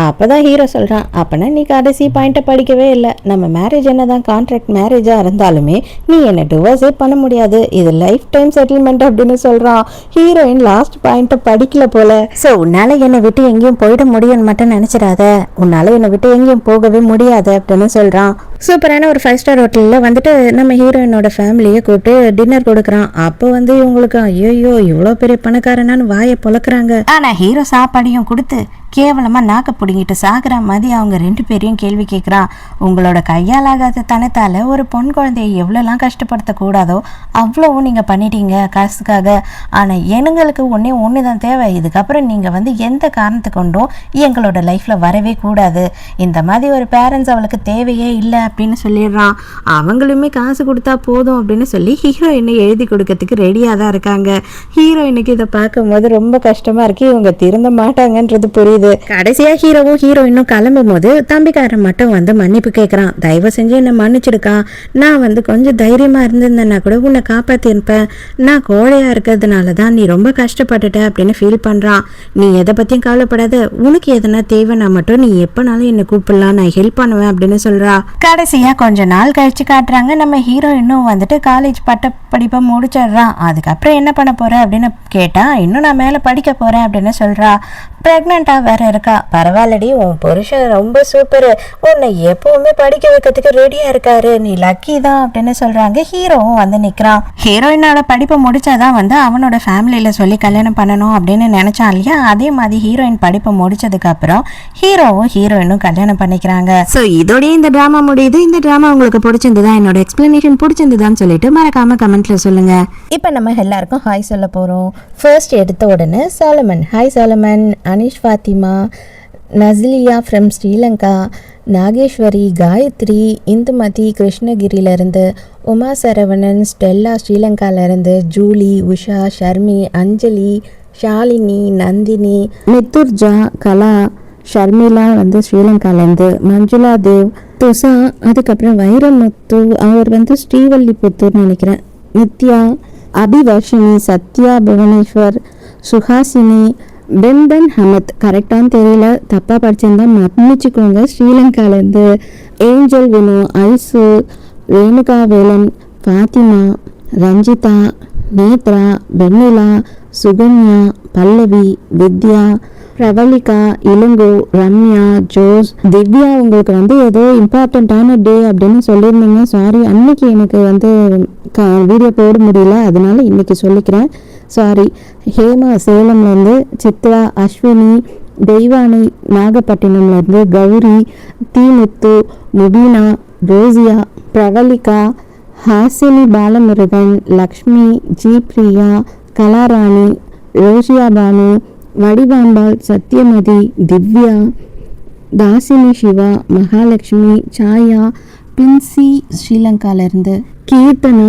S1: அப்போ தான் ஹீரோ சொல்கிறான், அப்போனா நீ கடைசி பாயிண்ட்டை படிக்கவே இல்லை. நம்ம மேரேஜ் என்ன தான் கான்ட்ராக்ட் மேரேஜாக இருந்தாலுமே நீ என்னை டிவோர்ஸே பண்ண முடியாது, இது லைஃப் டைம் செட்டில்மெண்ட் அப்படின்னு சொல்கிறான். ஹீரோயின் லாஸ்ட் பாயிண்ட்டை படிக்கல போல. ஸோ உன்னால் என்னை விட்டு எங்கேயும் போயிட முடியும்னு மட்டும் நினச்சிடாத, உன்னால் என்னை விட்டு எங்கேயும் போகவே முடியாது அப்படின்னு சொல்கிறான். சூப்பரான ஒரு 5 ஸ்டார் ஹோட்டலில் வந்துட்டு நம்ம ஹீரோயினோட ஃபேமிலியை கூப்பிட்டு டின்னர் கொடுக்குறான். அப்போ வந்து இவங்களுக்கு ஐயோ இவ்வளோ பெரிய பணக்காரனான்னு வாயை பொழக்கிறாங்க. ஆனால் ஹீரோ சாப்பாடையும் கொடுத்து கேவலமாக நாக்க பிடிங்கிட்டு சாகிற மாதிரி அவங்க 2 பேரையும் கேள்வி கேட்குறான். உங்களோட கையாலாகாத தனத்தால் ஒரு பொன் குழந்தைய எவ்வளோலாம் கஷ்டப்படுத்தக்கூடாதோ அவ்வளோவும் நீங்கள் பண்ணிட்டீங்க காசுக்காக. ஆனால் எங்களுக்கு ஒன்று தான் தேவை, இதுக்கப்புறம் நீங்கள் வந்து எந்த காரணத்தை கொண்டும் எங்களோட லைஃப்பில் வரவே கூடாது. இந்த மாதிரி ஒரு பேரண்ட்ஸ் அவளுக்கு தேவையே இல்லை அப்படின்னு சொல்லிடுறான். அவங்களுமே காசு கொடுத்தா போதும் அப்படின்னு சொல்லி ஹீரோயினை எழுதி கொடுக்கறதுக்கு ரெடியாக தான் இருக்காங்க. ஹீரோயினுக்கு இதை பார்க்கும்போது ரொம்ப கஷ்டமாக இருக்குது, இவங்க திருந்த மாட்டாங்கன்றது புரியுது. கடைசியாக ஹீரோவும் ஹீரோயினும் கிளம்பும் போது தம்பிக்காரன் மட்டும் வந்து மன்னிப்பு கேட்குறான். தயவு செஞ்சு என்னை மன்னிச்சிடுக்கா, நான் வந்து கொஞ்சம் தைரியமாக இருந்திருந்தேன்னா கூட உன்னை காப்பாற்றிருப்பேன், நான் கோழையாக இருக்கிறதுனால தான் நீ ரொம்ப கஷ்டப்பட்டுட்ட அப்படின்னு ஃபீல் பண்ணுறான். நீ எதை பற்றியும் கவலைப்படாத, உனக்கு எதனா தேவைன்னா மட்டும் நீ எப்போனாலும் என்னை கூப்பிடலாம், நான் ஹெல்ப் பண்ணுவேன் அப்படின்னு சொல்கிறா. கடைசியாக கொஞ்ச நாள் கழிச்சு காட்டுறாங்க, நம்ம ஹீரோயினும் வந்துட்டு காலேஜ் பட்டப்படிப்பை முடிச்சிடுறான். அதுக்கப்புறம் என்ன பண்ண போற அப்படின்னு கேட்டால், இன்னும் நான் மேலே படிக்க போகிறேன் அப்படின்னு சொல்கிறா. ப்ரெக்னெண்ட்டாக வேற இருக்கா. பரவாயில்லடி, உன் புருஷன் ரொம்ப சூப்பரு, உன்னை எப்பவுமே படிக்க வைக்கிறதுக்கு ரெடியாக இருக்காரு, நீ லக்கி தான் அப்படின்னு சொல்கிறாங்க. ஹீரோவும் வந்து நிற்கிறான். ஹீரோயினோட படிப்பை முடிச்சாதான் வந்து அவனோட ஃபேமிலியில் சொல்லி கல்யாணம் பண்ணணும் அப்படின்னு நினச்சான் இல்லையா, அதே மாதிரி ஹீரோயின் படிப்பை முடிச்சதுக்கு அப்புறம் ஹீரோவும் ஹீரோயினும் கல்யாணம் பண்ணிக்கிறாங்க. ஸோ இதோடய இந்த ட்ராமா முடியுது. இந்த ட்ராமா உங்களுக்கு பிடிச்சிருந்ததா, என்னோட எக்ஸ்பிளனேஷன் பிடிச்சிருந்ததான்னு சொல்லிட்டு மறக்காம கமெண்ட்ல சொல்லுங்க. இப்போ நம்ம எல்லாருக்கும் ஹாய் சொல்ல போகிறோம். ஃபர்ஸ்ட் எடுத்த உடனே Solomon. Hi Solomon. Anish Fathima, Nasliya from Sri Lanka, Nageswari, Gayathri, Indumathi கிருஷ்ணகிரியிலேருந்து, உமா சரவணன், ஸ்டெல்லா ஸ்ரீலங்காலேருந்து, ஜூலி, உஷா, ஷர்மி, அஞ்சலி, ஷாலினி, நந்தினி, மித்துர்ஜா, கலா, ஷர்மிளா வந்து ஸ்ரீலங்காலேருந்து, மஞ்சுளா தேவ், துசா, அதுக்கப்புறம் வைரமுத்து, அவர் வந்து ஸ்ரீவல்லிபுத்தூர்னு நினைக்கிறேன், நித்யா, அபிவர்ஷினி, சத்யா, புவனேஸ்வர், சுஹாசினி, பென்பன் ஹமத், கரெக்டானு தெரியல, தப்பாக படிச்சிருந்தா மன்னிச்சுக்கோங்க, ஸ்ரீலங்காலேருந்து, ஏஞ்சல் வினு, ஐசு, ரேணுகா வேலன், ஃபாத்திமா, ரஞ்சிதா, நேத்ரா, வெண்ணிலா, சுகன்யா, பல்லவி, வித்யா, பிரவலிகா, இளங்கோ, ரம்யா, ஜோஸ், திவ்யா. உங்களுக்கு வந்து ஏதோ இம்பார்ட்டண்ட்டான டே அப்படின்னு சொல்லியிருந்தீங்க, சாரி, அன்னைக்கு எனக்கு வந்து வீடியோ போட முடியல, அதனால இன்னைக்கு சொல்லிக்கிறேன், சாரி. ஹேமா சேலம்லேருந்து, சித்ரா, அஸ்வினி, தெய்வானி நாகப்பட்டினம்லேருந்து, கௌரி, தீமுத்து, முபீனா, ரோசியா, பிரவலிகா, ஹாசினி பாலமுருகன், லக்ஷ்மி, ஜி பிரியா, கலாராணி, ரோஷியா பானு, வடிவாம்பாள், சத்யமதி, திவ்யா, தாசினி சிவா, மகாலட்சுமி, சாயா, பின்சி ஸ்ரீலங்காலேருந்து, கீர்த்தனா,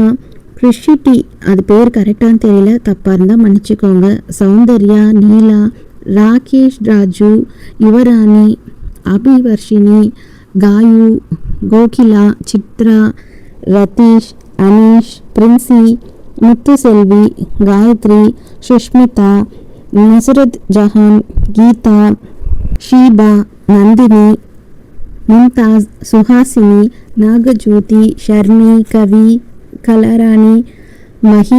S1: கிருஷிட்டி, அது பேர் கரெக்டானு தெரியல, தப்பாக இருந்தால் மன்னிச்சுக்கோங்க, சௌந்தர்யா, நீலா, ராகேஷ் ராஜு, யுவராணி, அபிவர்ஷினி, காயு, கோகிலா, சித்ரா, ரதீஷ், அனீஷ், பிரின்சி, முத்துசெல்வி, காயத்ரி, சுஷ்மிதா, நசரத் ஜஹான், கீதா, ஷீபா, நந்தினி, மும்தாஸ், சுஹாசினி, நாகஜோதி, ஷர்மி, கவி, கலாராணி, மஹி,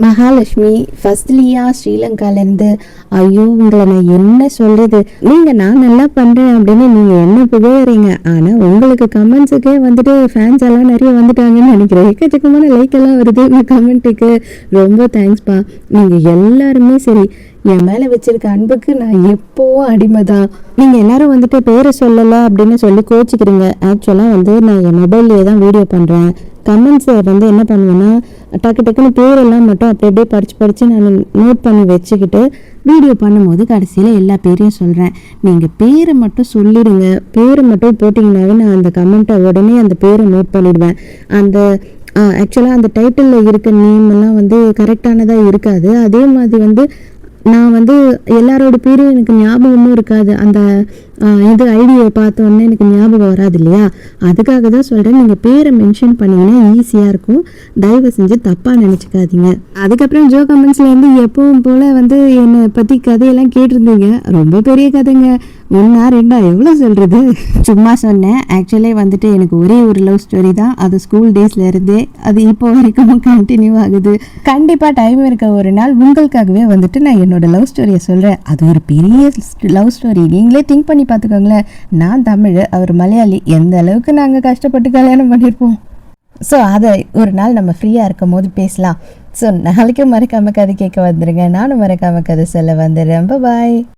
S1: மகாலட்சுமி, ஃபஸ்லியா ஸ்ரீலங்காலேருந்து. ஐயோ, உங்களை நான் என்ன சொல்கிறது, நீங்கள் நான் நல்லா பண்ணுறேன் அப்படின்னு நீங்கள் என்ன புகழறீங்க, ஆனால் உங்களுக்கு கமெண்ட்ஸுக்கே வந்துட்டு ஃபேன்ஸ் எல்லாம் நிறைய வந்துட்டாங்கன்னு நினைக்கிறேன். எக்கச்சக்கமான லைக் எல்லாம் வருது உங்கள் கமெண்ட்டுக்கு. ரொம்ப தேங்க்ஸ்ப்பா. நீங்கள் எல்லாருமே சரி, என் மேலே வச்சிருக்க அன்புக்கு நான் எப்போவும் அடிமை தான். நீங்கள் எல்லாரும் வந்துட்டு பேரை சொல்லலை அப்படின்னு சொல்லி கோச்சிக்கிறீங்க. ஆக்சுவலாக வந்து நான் என் மொபைல்லையே தான் வீடியோ பண்ணுறேன். கமெண்ட்ஸை வந்து என்ன பண்ணுவேன்னா, டக்குன்னு பேரெல்லாம் மட்டும் அப்படியே படித்து நான் நோட் பண்ணி வச்சுக்கிட்டு வீடியோ பண்ணும்போது கடைசியில் எல்லா பேரையும் சொல்கிறேன். நீங்கள் பேரை மட்டும் சொல்லிடுங்க, பேரை மட்டும் போட்டிங்கனாவே நான் அந்த கமெண்ட்டை உடனே அந்த பேரை நோட் பண்ணிடுவேன். அந்த ஆக்சுவலாக அந்த டைட்டிலில் இருக்க நேம் எல்லாம் வந்து கரெக்டானதாக இருக்காது. அதே மாதிரி வந்து நான் வந்து எல்லாரோட பேரும் எனக்கு ஞாபகமும் இருக்காது. அந்த இது ஐடியை பார்த்தோன்னே எனக்கு ஞாபகம் வராது இல்லையா, அதுக்காக தான் சொல்கிறேன். நீங்கள் பேரை மென்ஷன் பண்ணிங்கன்னா ஈஸியாக இருக்கும். தயவு செஞ்சு தப்பாக நினச்சிக்காதீங்க. அதுக்கப்புறம் ஜோ கமெண்ட்ஸ்லேருந்து எப்பவும் போல் வந்து என்னை பற்றி கதையெல்லாம் கேட்டிருந்தீங்க. ரொம்ப பெரிய கதைங்க, 1 or 2 எவ்வளோ சொல்கிறது, சும்மா சொன்னேன். ஆக்சுவலி வந்துட்டு எனக்கு ஒரே ஒரு லவ் ஸ்டோரி தான், அது ஸ்கூல் டேஸ்லேருந்தே அது இப்போ வரைக்கும் கண்டினியூ ஆகுது. கண்டிப்பாக டைம் இருக்க ஒரு நாள் உங்களுக்காகவே வந்துட்டு நான் என்னோட லவ் ஸ்டோரியை சொல்கிறேன். அது ஒரு பெரிய லவ் ஸ்டோரி, நீங்களே திங்க் பண்ணி பார்த்துக்கோங்களேன். நான் தமிழ், அவர் மலையாளி, எந்த அளவுக்கு நாங்கள் கஷ்டப்பட்டு கல்யாணம் பண்ணியிருப்போம். ஸோ அதை ஒரு நாள் நம்ம ஃப்ரீயாக இருக்கும் போது பேசலாம். ஸோ நாளைக்கும் மறக்காமல் கதை கேட்க வந்துடுங்க, நானும் மறக்காமல் கதை சொல்ல வந்துடுறேன். பாய்.